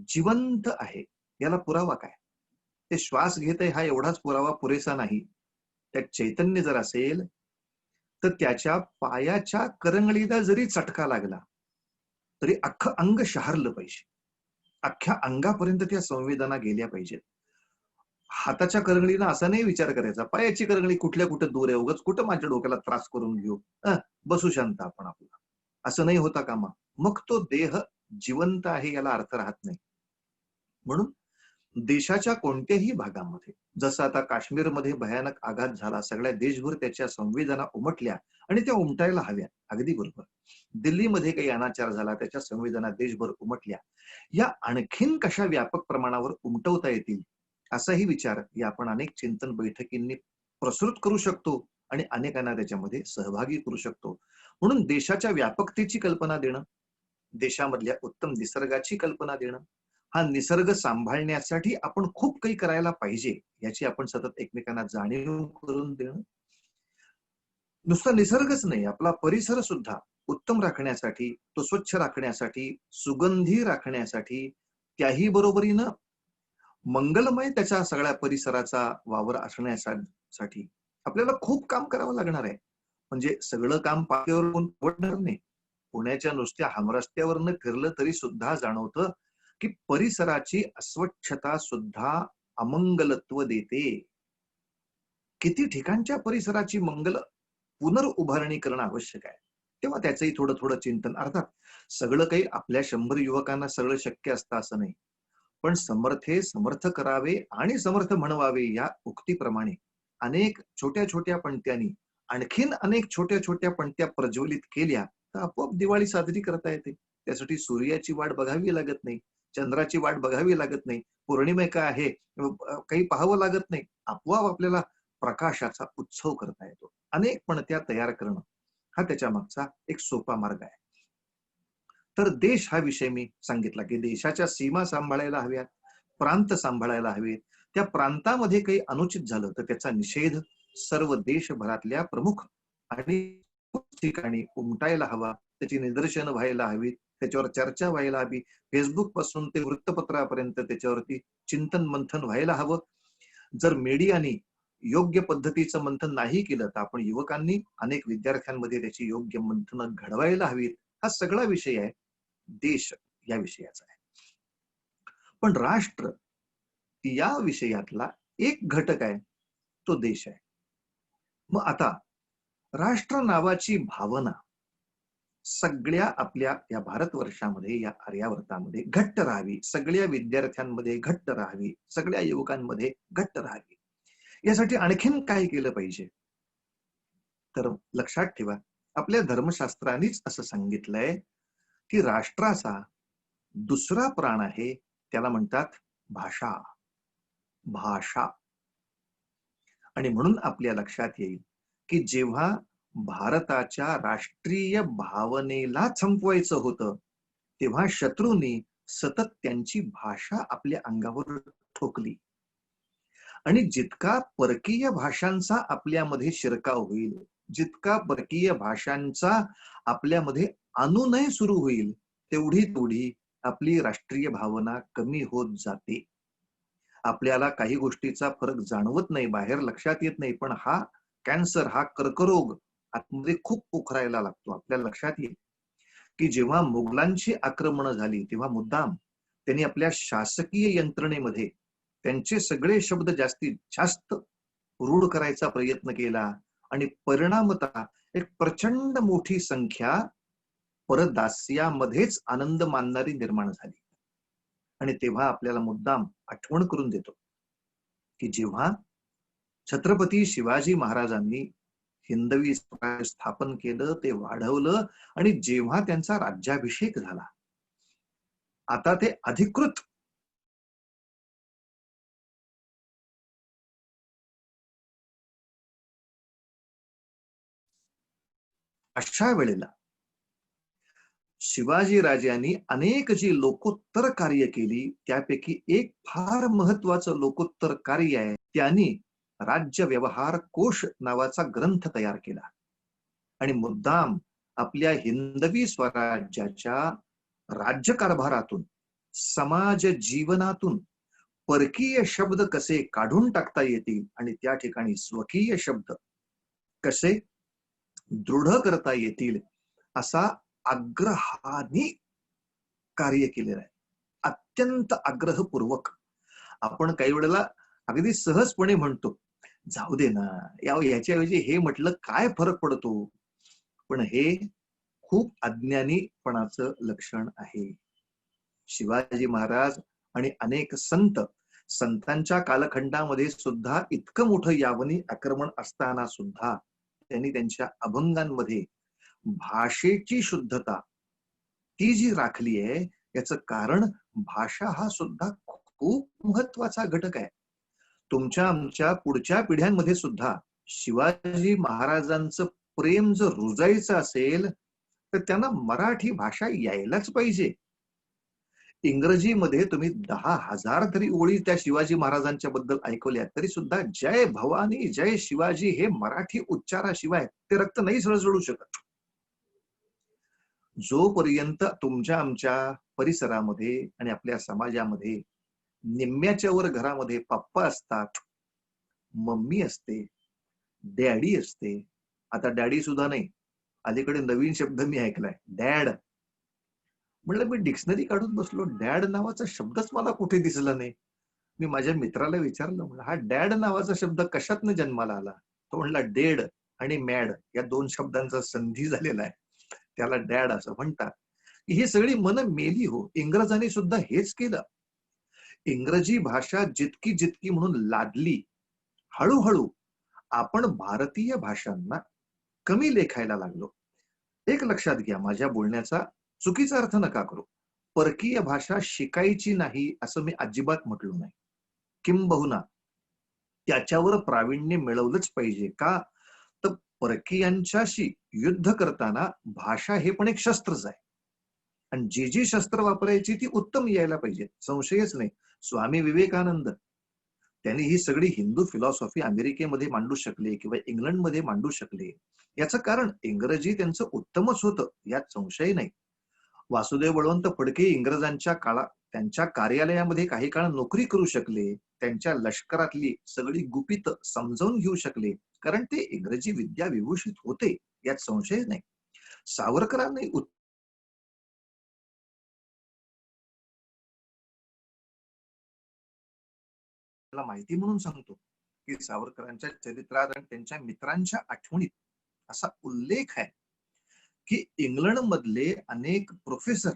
जिवंत आहे याला पुरावा काय? ते श्वास घेत आहे हा एवढाच पुरावा पुरेसा नाही. त्यात चैतन्य जर असेल तर त्याच्या पायाच्या करंगळीला जरी चटका लागला तरी अख्खं अंग शहारलं पाहिजे, अख्ख्या अंगापर्यंत त्या संवेदना गेल्या पाहिजेत. हाताच्या करंगळीला असा नाही विचार करायचा, पायाची करंगळी कुठल्या कुठं दूर आहे, उगाच कुठं माझ्या डोक्याला त्रास करून घेऊ, बसू शांत आपण आपला, असं नाही होता कामा. मग तो देह जिवंत आहे याला अर्थ राहत नाही. म्हणून देशाच्या कोणत्याही भागामध्ये जसं आता काश्मीरमध्ये भयानक आघात झाला, सगळ्या देशभर त्याच्या संवेदना उमटल्या आणि त्या उमटायला हव्या, अगदी बरोबर. दिल्लीमध्ये काही अनाचार झाला, त्याच्या संवेदना देशभर उमटल्या. या आणखीन कशा व्यापक प्रमाणावर उमटवता येतील असाही विचार या आपण अनेक चिंतन बैठकींनी प्रसृत करू शकतो आणि अनेकांना त्याच्यामध्ये सहभागी करू शकतो. म्हणून देशाच्या व्यापकतेची कल्पना देणं, देशामधल्या उत्तम निसर्गाची कल्पना देणं, हा निसर्ग सांभाळण्यासाठी आपण खूप काही करायला पाहिजे याची आपण सतत एकमेकांना जाणीव करून देणं. नुसता निसर्गच नाही, आपला परिसर सुद्धा उत्तम राखण्यासाठी, तो स्वच्छ राखण्यासाठी, सुगंधी राखण्यासाठी, त्याही बरोबरीनं मंगलमय त्याच्या सगळ्या परिसराचा वावर असण्यासाठी आपल्याला खूप काम करावं लागणार आहे. म्हणजे सगळं काम पाठीवर पडणार नाही. पुण्याच्या नुसत्या हमरस्त्यावरनं फिरलं तरी सुद्धा जाणवतं की परिसराची अस्वच्छता सुद्धा अमंगलत्व देते. किती ठिकाणच्या परिसराची पुनर्उभारणी करणं आवश्यक आहे. तेव्हा त्याचंही थोडं थोडं चिंतन. अर्थात सगळं काही आपल्या 100 युवकांना सगळं शक्य असतं असं नाही. पण समर्थ करावे आणि समर्थ म्हणवावे या उक्तीप्रमाणे अनेक छोट्या छोट्या पणत्यांनी आणखीन अनेक छोट्या छोट्या पणत्या प्रज्वलित केल्या तर आपोआप दिवाळी साजरी करता येते. त्यासाठी सूर्याची वाट बघावी लागत नाही, चंद्राची वाट बघावी लागत नाही, पौर्णिमे काय आहे काही पाहावं लागत नाही. आपोआप आपल्याला प्रकाशाचा उत्सव करता येतो. अनेक पणत्या तयार करणं हा त्याच्या मागचा एक सोपा मार्ग आहे. तर देश हा विषय मी सांगितला की देशाच्या सीमा सांभाळायला हव्यात, प्रांत सांभाळायला हवेत. त्या प्रांतामध्ये काही अनुचित झालं तर त्याचा निषेध सर्व देशभरातल्या प्रमुख आणि ठिकाणी उमटायला हवा, त्याची निदर्शनं व्हायला हवीत, त्याच्यावर चर्चा व्हायला हवी. फेसबुक पासून ते वृत्तपत्रापर्यंत त्याच्यावरती चिंतन मंथन व्हायला हवं. जर मीडियाने योग्य पद्धतीचं मंथन नाही केलं तर आपण युवकांनी अनेक विद्यार्थ्यांमध्ये त्याची योग्य मंथन घडवायला हवीत. हा सगळा विषय आहे देश या विषयाचा आहे. पण राष्ट्र या विषयातला एक घटक आहे तो देश आहे. मग आता राष्ट्र नावाची भावना सगळ्या आपल्या या भारतवर्षामध्ये या आर्यावर्तामध्ये घट्ट राहावी, सगळ्या विद्यार्थ्यांमध्ये घट्ट राहावी, सगळ्या युवकांमध्ये घट्ट राहावी. यासाठी आणखीन काय केलं पाहिजे तर लक्षात ठेवा, आपल्या धर्मशास्त्रांनीच असं सांगितलंय की राष्ट्राचा दुसरा प्राण आहे, त्याला म्हणतात भाषा. भाषा. आणि म्हणून आपल्या लक्षात येईल की जेव्हा भारताच्या राष्ट्रीय भावनेला संपवायचं होतं तेव्हा शत्रूंनी सतत त्यांची भाषा आपल्या अंगावर ठोकली. आणि जितका परकीय भाषांचा आपल्यामध्ये शिरकाव होईल, जितका परकीय भाषांचा आपल्यामध्ये अनुनय सुरू होईल तेवढी आपली राष्ट्रीय भावना कमी होत जाते. आपल्याला काही गोष्टीचा फरक जाणवत नाही, बाहेर लक्षात येत नाही, पण हा कॅन्सर, हा कर्करोग आतमध्ये खूप पोखरायला लागतो. आपल्याला लक्षात येईल की जेव्हा मुघलांची आक्रमणं झाली तेव्हा मुद्दाम त्यांनी आपल्या शासकीय यंत्रणेमध्ये त्यांचे सगळे शब्द जास्तीत जास्त रूढ करायचा प्रयत्न केला आणि परिणामतः एक प्रचंड मोठी संख्या परदास्यामध्येच आनंद मानणारी निर्माण झाली. आणि तेव्हा आपल्याला मुद्दाम आठवण करून देतो की जेव्हा छत्रपती शिवाजी महाराजांनी हिंदवी स्वराज्य स्थापन केलं, ते वाढवलं आणि जेव्हा त्यांचा राज्याभिषेक झाला, आता ते अधिकृत अशा वेळेला शिवाजी राजांनी अनेक जी लोकोत्तर कार्य केली त्यापैकी एक फार महत्वाचं लोकोत्तर कार्य आहे. त्यांनी राज्य व्यवहार कोश नावाचा ग्रंथ तयार केला आणि मुद्दाम आपल्या हिंदवी स्वराज्याच्या राज्यकारभारातून, समाज जीवनातून परकीय शब्द कसे काढून टाकता येतील आणि त्या ठिकाणी स्वकीय शब्द कसे दृढ करता येतील असा आग्रहाने कार्य केलेलं आहे. अत्यंत आग्रहपूर्वक. आपण काही वेळेला अगदी सहजपणे म्हणतो जाऊ दे ना, याच्याऐवजी हे म्हटलं काय फरक पडतो, पण हे खूप अज्ञानीपणाचं लक्षण आहे. शिवाजी महाराज आणि अनेक संतांच्या कालखंडामध्ये सुद्धा इतकं मोठं यावनी आक्रमण असताना सुद्धा त्यांनी त्यांच्या अभंगांमध्ये भाषेची शुद्धता ती जी राखली आहे याचं कारण भाषा हा सुद्धा खूप महत्वाचा घटक आहे. तुमच्या आमच्या पुढच्या पिढ्यांमध्ये सुद्धा शिवाजी महाराजांचं प्रेम जर रुजायचं असेल तर त्यांना मराठी भाषा यायलाच पाहिजे. इंग्रजीमध्ये तुम्ही 10,000 तरी ओळी त्या शिवाजी महाराजांच्या बद्दल ऐकवल्या तरी सुद्धा जय भवानी जय शिवाजी हे मराठी उच्चाराशिवाय ते रक्त नाही सळसळू शकत. जोपर्यंत तुमच्या आमच्या परिसरामध्ये आणि आपल्या समाजामध्ये निम्म्याच्या वर घरामध्ये पप्पा असतात, मम्मी असते, डॅडी असते, आता डॅडी सुद्धा नाही, अलीकडे नवीन शब्द मी ऐकलाय, डॅड. म्हणलं मी डिक्शनरी काढून बसलो, डॅड नावाचा शब्दच मला कुठे दिसला नाही. मी माझ्या मित्राला विचारलं, म्हणलं हा डॅड नावाचा शब्द कशातनं जन्माला आला? तो म्हणला डेड आणि मॅड या 2 शब्दांचा संधी झालेला आहे. त्याला डॅड असं म्हणतात. ही सगळी मन मेली हो. इंग्रजांनी सुद्धा हेच केलं. इंग्रजी भाषा जितकी जितकी म्हणून लादली, हळूहळू आपण भारतीय भाषांना कमी लेखायला लागलो. एक लक्षात घ्या, माझ्या बोलण्याचा चुकीचा अर्थ नका करू. परकीय भाषा शिकायची नाही असं मी अजिबात म्हटलो नाही. किंबहुना त्याच्यावर प्रावीण्य मिळवलंच पाहिजे. का? तर परकीयांच्याशी युद्ध करताना भाषा हे पण एक शस्त्रच आहे. आणि जी जी शस्त्र वापरायची ती उत्तम यायला पाहिजे, संशयच नाही. स्वामी विवेकानंद त्यांनी ही सगळी हिंदू फिलॉसॉफी अमेरिकेमध्ये मांडू शकले किंवा इंग्लंडमध्ये मांडू शकले, याचं कारण इंग्रजी त्यांचं उत्तमच होतं, यात संशय नाही. वासुदेव बळवंत फडके इंग्रजांच्या काळात त्यांच्या कार्यालयामध्ये काही काळ नोकरी करू शकले, त्यांच्या लष्करातली सगळी गुपित समजावून घेऊ शकले, कारण ते इंग्रजी विद्या विभूषित होते, यात संशय नाही. सावरकरांनी माहिती म्हणून सांगतो की सावरकरांच्या चरित्रात आणि त्यांच्या मित्रांच्या आठवणीत असा उल्लेख आहे की इंग्लंड मधले अनेक प्रोफेसर,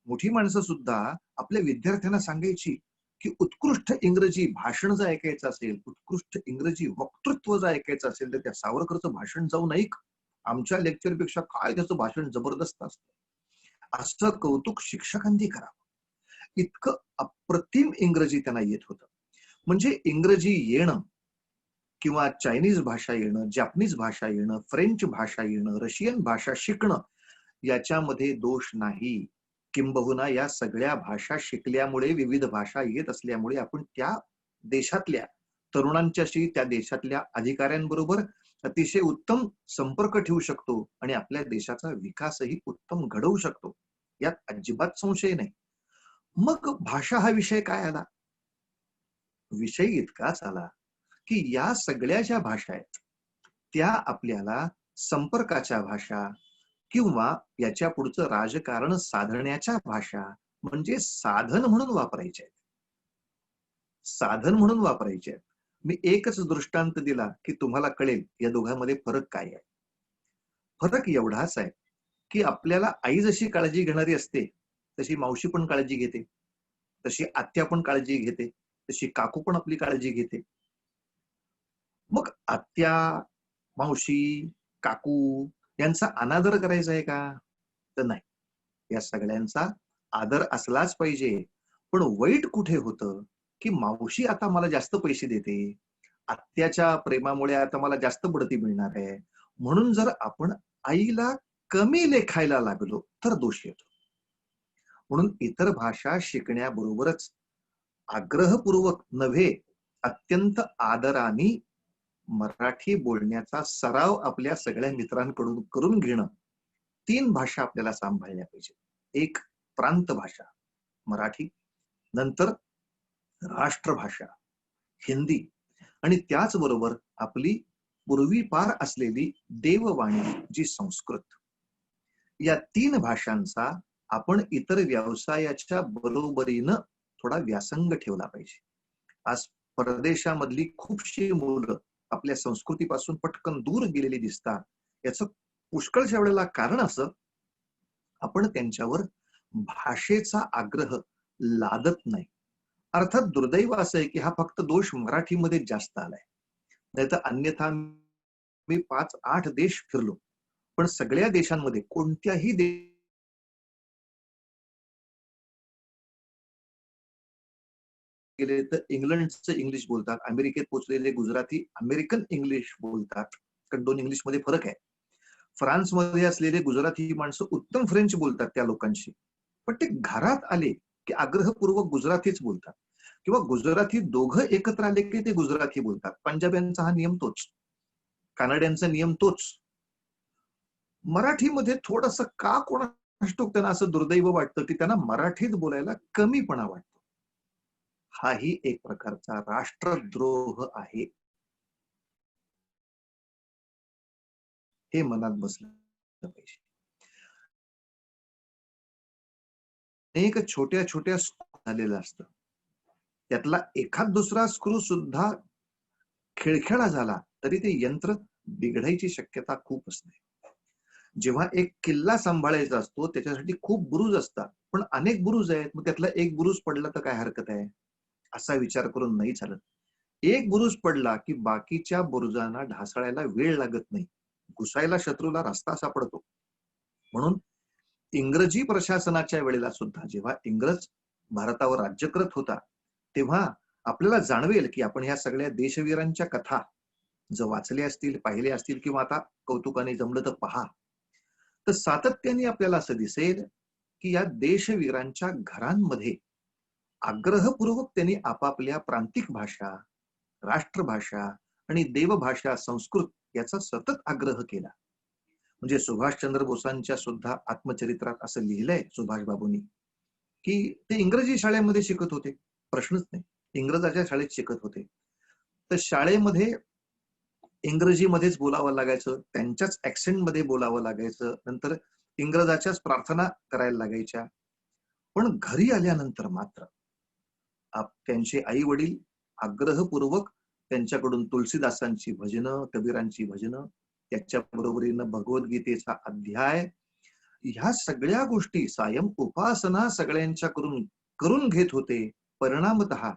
मोठी माणसं सुद्धा आपल्या विद्यार्थ्यांना सांगायची की उत्कृष्ट इंग्रजी भाषण जर ऐकायचं असेल, उत्कृष्ट इंग्रजी वक्तृत्व जर ऐकायचं असेल, तर त्या सावरकरचं भाषण जाऊन ऐक. आमच्या लेक्चरपेक्षा काय त्याचं भाषण जबरदस्त असतं. असं कौतुक शिक्षकांनी करावं. इतकं अप्रतिम इंग्रजी त्यांना येत होतं. म्हणजे इंग्रजी येणं किंवा चायनीज भाषा येणं, जॅपनीज भाषा येणं, फ्रेंच भाषा येणं, रशियन भाषा शिकणं याच्यामध्ये दोष नाही. किंबहुना या सगळ्या भाषा शिकल्यामुळे, विविध भाषा येत असल्यामुळे आपण त्या देशातल्या तरुणांच्याशी, त्या देशातल्या अधिकाऱ्यांबरोबर अतिशय उत्तम संपर्क ठेवू शकतो आणि आपल्या देशाचा विकासही उत्तम घडवू शकतो, यात अजिबात संशय नाही. मग भाषा हा विषय काय आला? विषय इतकाच आला की या सगळ्या ज्या भाषा आहेत त्या आपल्याला संपर्काच्या भाषा किंवा याच्या पुढचं राजकारण साधण्याच्या भाषा, म्हणजे साधन म्हणून वापरायचे आहेत. साधन म्हणून वापरायचे आहेत. मी एकच दृष्टांत दिला की तुम्हाला कळेल या दोघांमध्ये फरक काय आहे. फरक एवढाच आहे की आपल्याला आई जशी काळजी घेणारी असते तशी मावशी पण काळजी घेते, तशी आत्या पण काळजी घेते, तशी काकू पण आपली काळजी घेते. मग आत्या, मावशी, काकू यांचा अनादर करायचा आहे का? तर नाही. या सगळ्यांचा आदर असलाच पाहिजे. पण वाईट कुठे होतं की मावशी आता मला जास्त पैसे देते, आत्याच्या प्रेमामुळे आता मला जास्त बढती मिळणार आहे, म्हणून जर आपण आईला कमी लेखायला लागलो तर दोष येतो. म्हणून इतर भाषा शिकण्याबरोबरच आग्रहपूर्वक नव्हे, अत्यंत आदराने मराठी बोलण्याचा सराव आपल्या सगळ्या मित्रांकडून करून घेणं. 3 भाषा आपल्याला सांभाळल्या पाहिजे. एक प्रांत भाषा मराठी, नंतर राष्ट्रभाषा हिंदी, आणि त्याचबरोबर आपली पूर्वीपार असलेली देववाणी जी संस्कृत. या 3 भाषांचा आपण इतर व्यवसायाच्या बरोबरीनं थोडा व्यासंग ठेवला पाहिजे. आज परदेशामधली खूपशी मुलं आपल्या संस्कृतीपासून पटकन दूर गेलेली दिसतात. याचं पुष्कळशा वेळेला कारण असं, आपण त्यांच्यावर भाषेचा आग्रह लादत नाही. अर्थात दुर्दैव असं आहे की हा फक्त दोष मराठीमध्ये जास्त आलाय, नाहीतर अन्यथा मी 5-8 देश फिरलो, पण सगळ्या देशांमध्ये कोणत्याही गेले तर इंग्लंडचं इंग्लिश बोलतात, अमेरिकेत पोहोचलेले गुजराती अमेरिकन इंग्लिश बोलतात, कारण 2 इंग्लिश मध्ये फरक आहे. फ्रान्समध्ये असलेले गुजराती माणसं उत्तम फ्रेंच बोलतात त्या लोकांशी, पण ते घरात आले की आग्रहपूर्वक गुजरातीच बोलतात, किंवा गुजराती दोघं एकत्र आले की ते गुजराती बोलतात. पंजाब्यांचा हा नियम तोच, कानड्यांचा नियम तोच. मराठीमध्ये थोडस का कोणास ठाऊक त्यांना असं दुर्दैव वाटतं की त्यांना मराठीत बोलायला कमीपणा वाटतो. हाही एक प्रकारचा राष्ट्रद्रोह आहे, हे मनात बसलं पाहिजे. अनेक छोट्या छोट्या झालेलं असतं, त्यातला एखाद दुसरा स्क्रू सुद्धा खिळखिळा झाला तरी ते यंत्र बिघडायची शक्यता खूप असते. जेव्हा एक किल्ला सांभाळायचा असतो त्याच्यासाठी खूप बुरुज असतात, पण अनेक बुरुज आहेत, मग त्यातला एक बुरुज पडला तर काय हरकत आहे, असा विचार करून नाही चालत. एक बुरुज पडला की बाकीच्या बुरुजांना ढासळायला वेळ लागत नाही, घुसायला शत्रूला रस्ता सापडतो. म्हणून इंग्रजी प्रशासनाच्या वेळेला सुद्धा जेव्हा इंग्रज भारतावर राज्य करत होता तेव्हा आपल्याला जाणवेल की आपण ह्या सगळ्या देशवीरांच्या कथा जर वाचल्या असतील, पाहिल्या असतील किंवा आता कौतुकाने जमलं तर पहा, तर सातत्याने आपल्याला असं दिसेल की या देशवीरांच्या घरांमध्ये आग्रहपूर्वक त्यांनी आपापल्या प्रांतिक भाषा, राष्ट्रभाषा आणि देवभाषा, संस्कृत याचा सतत आग्रह केला. म्हणजे सुभाषचंद्र बोसांच्या सुद्धा आत्मचरित्रात असं लिहिलंय सुभाष बाबूंनी की ते इंग्रजी शाळेमध्ये शिकत होते, प्रश्नच नाही, इंग्रजाच्या शाळेत शिकत होते, तर शाळेमध्ये इंग्रजीमध्येच बोलावं लागायचं, त्यांच्याच ऍक्सेंट मध्ये बोलावं लागायचं, नंतर इंग्रजाच्याच प्रार्थना करायला लागायच्या. पण घरी आल्यानंतर मात्र त्यांचे आई वडील आग्रहपूर्वक त्यांच्याकडून तुलसीदासांची भजनं, कबीरांची भजनं, त्याच्या बरोबरीनं भगवद्गीतेचा अध्याय, ह्या सगळ्या गोष्टी सायं उपासना सगळ्यांच्या करून घेत होते. परिणामतः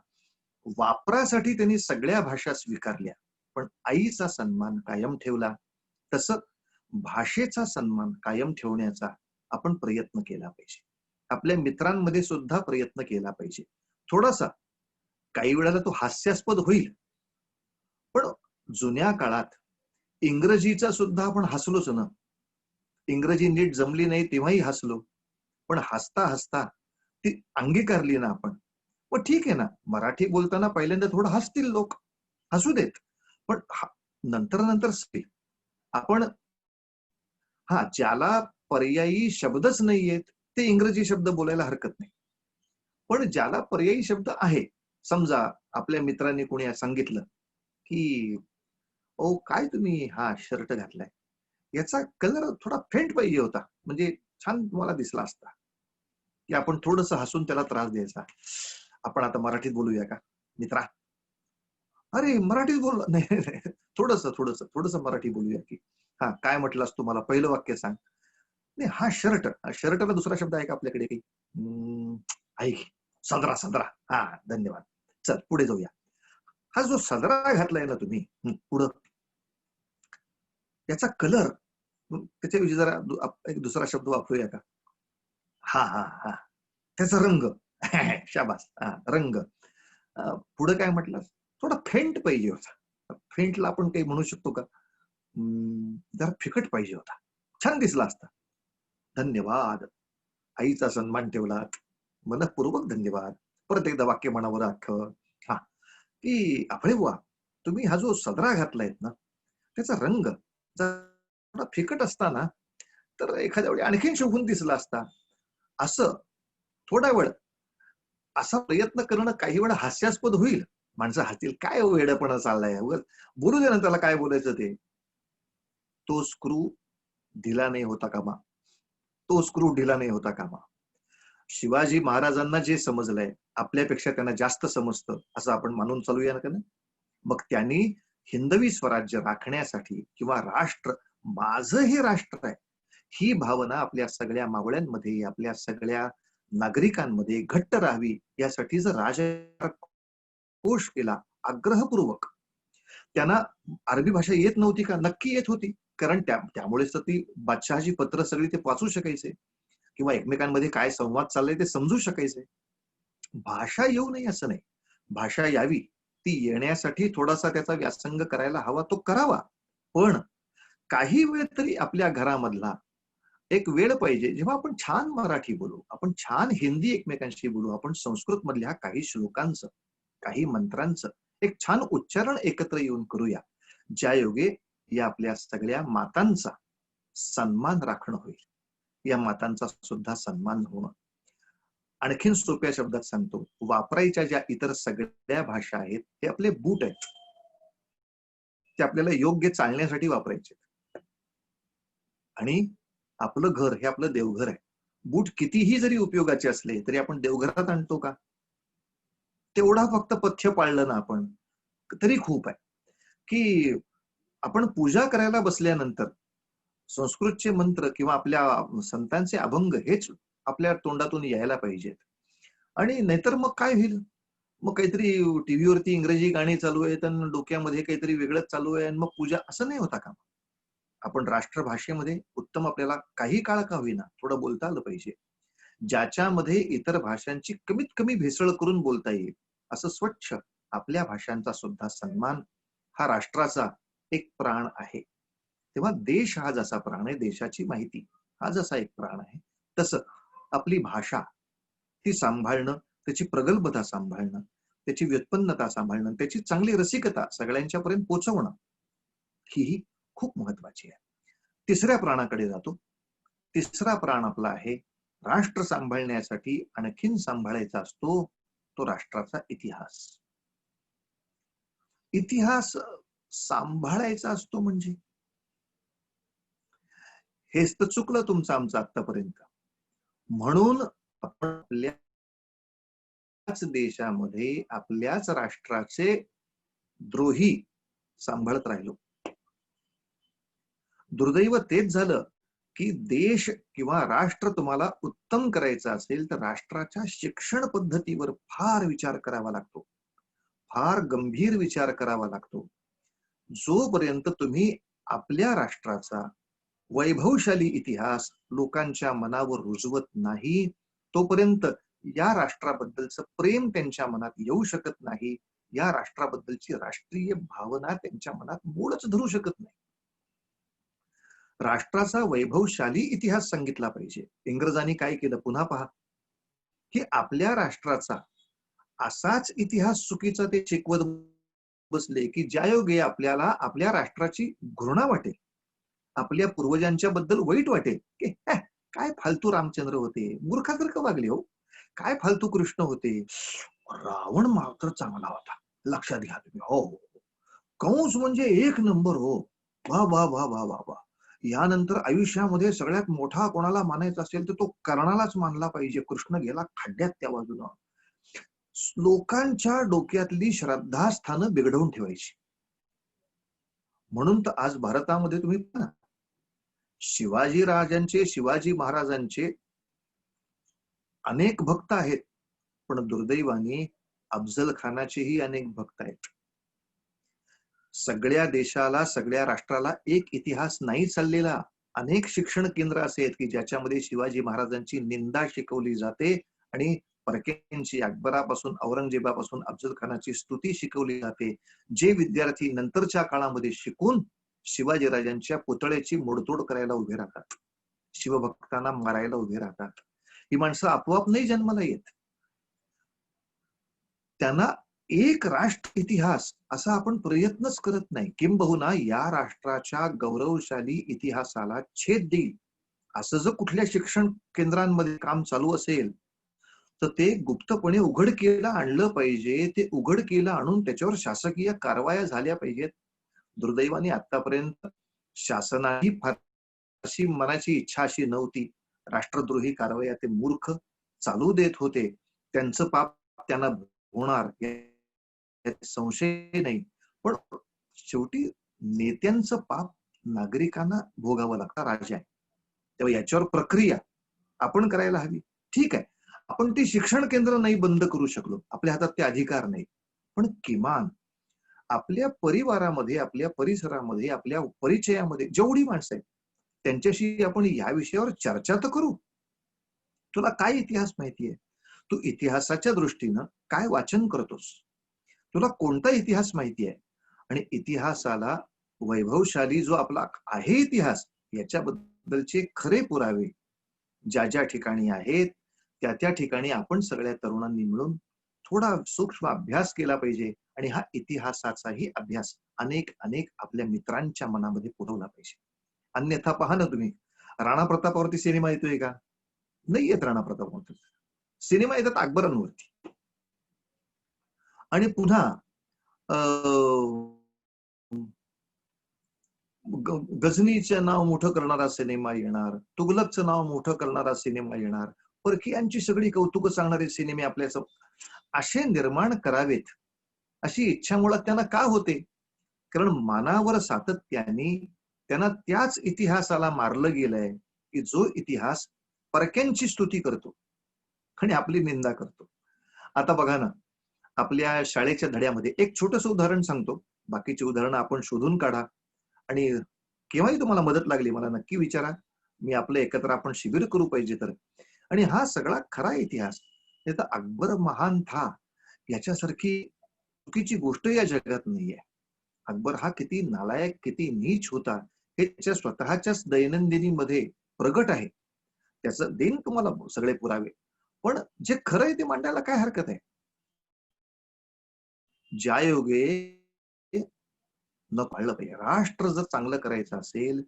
वापरासाठी त्यांनी सगळ्या भाषा स्वीकारल्या, पण आईचा सन्मान कायम ठेवला. तसं भाषेचा सन्मान कायम ठेवण्याचा आपण प्रयत्न केला पाहिजे. आपल्या मित्रांमध्ये सुद्धा प्रयत्न केला पाहिजे. थोडासा काही वेळेला तो हास्यास्पद होईल, पण जुन्या काळात इंग्रजीचा सुद्धा आपण हसलोच ना. इंग्रजी नीट जमली नाही तेव्हाही हसलो, पण हसता हसता ती अंगीकारली ना आपण. मग ठीक आहे ना, मराठी बोलताना पहिल्यांदा थोडं हसतील लोक, हसू देत, पण नंतर नंतर आपण ज्याला पर्यायी शब्दच नाहीयेत ते इंग्रजी शब्द बोलायला हरकत नाही, पण ज्याला पर्यायी शब्द आहे, समजा आपल्या मित्रांनी कोणी सांगितलं की ओ काय तुम्ही हा शर्ट घातलाय, याचा कलर थोडा फेंट पाहिजे होता, म्हणजे छान तुम्हाला दिसला असता, की आपण थोडस हसून त्याला त्रास द्यायचा. आपण आता मराठीत बोलूया का मित्रा? अरे मराठीत बोल नाही, थोडस थोडस थोडस मराठी बोलूया की. हा काय म्हटलंस तुम्हाला, पहिलं वाक्य सांग. नाही हा शर्ट, शर्टला दुसरा शब्द आहे का आपल्याकडे काही? आहे की, सदरा. सदरा, हा धन्यवाद. चल पुढे जाऊया. हा जो सदरा घातलाय ना तुम्ही, पुढं त्याचा कलर, त्याच्याविषयी जरा एक दुसरा शब्द वापरूया का? हा हा हा त्याचा रंग. शाबास, हा रंग. पुढे काय म्हटलं? थोडा फेंट पाहिजे होता. फेंटला आपण काही म्हणू शकतो का? जरा फिकट पाहिजे होता, छान दिसला असता. धन्यवाद, आईचा सन्मान ठेवलात, मनःपूर्वक धन्यवाद. परत एकदा वाक्य म्हणावं अख्खं. हा की आपले बुवा, तुम्ही हा जो सदरा घातलायत ना, त्याचा रंग थोडा फिकट असता ना तर एखाद्या वेळी आणखीन शोभून दिसला असता. असं थोडा वेळ असा प्रयत्न करणं काही वेळा हास्यास्पद होईल. माणसं हसतील, काय वेडपणा चाललाय, बोलू दे ना त्याला काय बोलायचं ते. तो स्क्रू ढिला नाही होता कामा, तो स्क्रू ढिला नाही होता कामा. शिवाजी महाराजांना जे समजलंय आपल्यापेक्षा त्यांना जास्त समजतं असं आपण मानून चालूया ना. मग त्यांनी हिंदवी स्वराज्य राखण्यासाठी किंवा राष्ट्र, माझं हे राष्ट्र आहे, ही भावना आपल्या सगळ्या मावळ्यांमध्ये, आपल्या सगळ्या नागरिकांमध्ये घट्ट राहावी यासाठी जर राजकोष केला आग्रहपूर्वक. त्यांना अरबी भाषा येत नव्हती का? नक्की येत होती, कारण त्यामुळेच तर ती बादशहाची पत्र सगळी ते वाचू शकायचे किंवा एकमेकांमध्ये काय संवाद चाललाय ते समजू शकायचे. भाषा येऊ नये असं नाही, भाषा यावी, ती येण्यासाठी थोडासा त्याचा व्यासंग करायला हवा, तो करावा. पण काही वेळ तरी आपल्या घरामधला एक वेळ पाहिजे जेव्हा आपण छान मराठी बोलू, आपण छान हिंदी एकमेकांशी बोलू, आपण संस्कृत मधल्या काही श्लोकांचं, काही मंत्रांचं एक छान उच्चारण एकत्र येऊन करूया, ज्या योगे या आपल्या सगळ्या मातांचा सन्मान राखणं होईल. या मातांचा सुद्धा सन्मान होणं. आणखीन सोप्या शब्दात सांगतो, वापरायच्या ज्या इतर सगळ्या भाषा आहेत ते आपले बूट आहेत, ते आपल्याला योग्य चालण्यासाठी वापरायचे. आणि आपलं घर हे आपलं देवघर आहे. बूट कितीही जरी उपयोगाचे असले तरी आपण देवघरात आणतो का? तेवढा फक्त पथ्य पाळलं ना आपण तरी खूप आहे. की आपण पूजा करायला बसल्यानंतर संस्कृतचे मंत्र किंवा आपल्या संतांचे अभंग हेच आपल्या तोंडातून यायला पाहिजेत. आणि नाहीतर मग काय होईल? मग काहीतरी टीव्हीवरती इंग्रजी गाणी चालू आहेत आणि डोक्यामध्ये काहीतरी वेगळंच चालू आहे आणि मग पूजा, असं नाही होता का? आपण राष्ट्रभाषेमध्ये उत्तम आपल्याला काही काळ का होईना थोडं बोलता आलं पाहिजे. ज्याच्यामध्ये इतर भाषांची कमीत कमी भेसळ करून बोलता येईल असं स्वच्छ आपल्या भाषांचा सुद्धा सन्मान हा राष्ट्राचा एक प्राण आहे. तेव्हा देश हा जसा प्राण आहे, देशाची माहिती हा जसा एक प्राण आहे, तसं आपली भाषा ती सांभाळणं, त्याची प्रगल्भता सांभाळणं, त्याची व्युत्पन्नता सांभाळणं, त्याची चांगली रसिकता सगळ्यांच्या पर्यंत पोहोचवणं ही खूप महत्वाची आहे. तिसऱ्या प्राणाकडे जातो. तिसरा प्राण आपला आहे राष्ट्र सांभाळण्यासाठी आणखीन सांभाळायचा असतो तो राष्ट्राचा इतिहास. इतिहास सांभाळायचा असतो म्हणजे हेच तर चुकलं तुमचं आमचं आतापर्यंत. म्हणून आपण आपल्याच देशामध्ये आपल्याच राष्ट्राचे द्रोही सांभाळत राहिलो. दुर्दैव तेच झालं की देश किंवा राष्ट्र तुम्हाला उत्तम करायचं असेल तर राष्ट्राच्या शिक्षण पद्धतीवर फार विचार करावा लागतो, फार गंभीर विचार करावा लागतो. जोपर्यंत तुम्ही आपल्या राष्ट्राचा वैभवशाली इतिहास लोकांच्या मनावर रुजवत नाही तोपर्यंत या राष्ट्राबद्दलचं प्रेम त्यांच्या मनात येऊ शकत नाही, या राष्ट्राबद्दलची राष्ट्रीय भावना त्यांच्या मनात मूळच धरू शकत नाही. राष्ट्राचा वैभवशाली इतिहास सांगितला पाहिजे. इंग्रजांनी काय केलं पुन्हा पहा, की आपल्या राष्ट्राचा असाच इतिहास चुकीचा ते शिकवत बसले की ज्यायोगे आपल्याला आपल्या राष्ट्राची घृणा वाटेल, आपल्या पूर्वजांच्या बद्दल वाईट वाटेल की काय फालतू रामचंद्र होते, मूर्खासारखं वागले हो, काय फालतू कृष्ण होते, रावण मात्र चांगला होता, लक्षात घ्या तुम्ही. हो हो, कंस म्हणजे एक नंबर हो, वा वा वा वा वा वा. यानंतर आयुष्यामध्ये सगळ्यात मोठा कोणाला मानायचा असेल तर तो कर्णालाच मानला पाहिजे, कृष्ण गेला खड्ड्यात त्या बाजूला. लोकांच्या डोक्यातली श्रद्धास्थानं बिघडवून ठेवायची. म्हणून तर आज भारतामध्ये तुम्ही पहा, शिवाजी राजांचे, शिवाजी महाराजांचे अनेक भक्त आहेत, पण दुर्दैवाने अफजल खानाचेही अनेक भक्त आहेत. सगळ्या देशाला, सगळ्या राष्ट्राला एक इतिहास नाही चाललेला. अनेक शिक्षण केंद्र असे आहेत की ज्याच्यामध्ये शिवाजी महाराजांची निंदा शिकवली जाते आणि परकेंची, अकबरापासून औरंगजेबापासून अफजल खानाची स्तुती शिकवली जाते. जे विद्यार्थी नंतरच्या काळामध्ये शिकून शिवाजीराजांच्या पुतळ्याची मोडतोड करायला उभे राहतात, शिवभक्तांना मारायला उभे राहतात, ही माणसं आपोआप नाही जन्माला येत. त्यांना एक राष्ट्र इतिहास असा आपण प्रयत्नच करत नाही. किंबहुना या राष्ट्राच्या गौरवशाली इतिहासाला छेद देईल असं जर कुठल्या शिक्षण केंद्रांमध्ये काम चालू असेल तर ते गुप्तपणे उघडकीला आणलं पाहिजे. ते उघडकीला आणून त्याच्यावर शासकीय कारवाया झाल्या पाहिजेत. दुर्दैवाने आतापर्यंत शासनाही फारशी मनाची इच्छा अशी नव्हती. राष्ट्रद्रोही कारवाया ते मूर्ख चालू देत होते. त्यांचं पाप त्यांना होणार यात संशय नाही, पण शेवटी नेत्यांचं पाप नागरिकांना भोगावं लागतं. राजा आहे तेव्हा याच्यावर प्रक्रिया आपण करायला हवी. ठीक आहे, आपण ती शिक्षण केंद्र नाही बंद करू शकलो, आपल्या हातात ते अधिकार नाही, पण किमान आपल्या परिवारामध्ये, आपल्या परिसरामध्ये, आपल्या परिचयामध्ये जेवढी माणसं आहेत त्यांच्याशी आपण या विषयावर चर्चा तर करू. तुला काय इतिहास माहितीये? तू इतिहासाच्या दृष्टीनं काय वाचन करतोस? तुला कोणता इतिहास माहिती आहे? आणि इतिहासाला वैभवशाली जो आपला आहे इतिहास याच्याबद्दलचे खरे पुरावे ज्या ज्या ठिकाणी आहेत त्या त्या ठिकाणी आपण सगळ्या तरुणांनी मिळून थोडा सूक्ष्म अभ्यास केला पाहिजे आणि हा इतिहासाचाही अभ्यास अनेक अनेक आपल्या मित्रांच्या मनामध्ये पुरवला पाहिजे. अन्यथा पहा ना तुम्ही, राणा प्रतापावरती सिनेमा येतोय का? नाही येत. राणा प्रतापावरती सिनेमा येतात अकबरांवरती. आणि पुन्हा गझनीचं नाव मोठं करणारा सिनेमा येणार, तुघलकचं नाव मोठं करणारा सिनेमा येणार, परकीयांची सगळी कौतुक सांगणारे सिनेमे आपल्या असे निर्माण करावेत अशी इच्छा मुळात त्यांना का होते? कारण मानावर सातत्याने त्यांना त्याच इतिहासाला मारलं गेलंय की जो इतिहास परक्यांची स्तुती करतो आणि आपली निंदा करतो. आता बघा ना, आपल्या शाळेच्या धड्यामध्ये एक छोटंसं उदाहरण सांगतो. बाकीची उदाहरणं आपण शोधून काढा आणि केव्हाही तुम्हाला मदत लागली मला नक्की विचारा. मी आपलं एकत्र आपण शिबिर करू पाहिजे तर. आणि हा सगळा खरा इतिहास. नाही तर अकबर महान था याच्यासारखी चुकीची गोष्ट या जगात नाहीये. अकबर हा किती नालायक, किती नीच होता हे त्याच्या स्वतःच्याच दैनंदिनीमध्ये प्रगट आहे. त्याचं देईन तुम्हाला सगळे पुरावे. पण जे खरं आहे ते मांडायला काय हरकत आहे? ज्यायोगे न पाळलं पाहिजे. राष्ट्र जर चांगलं करायचं असेल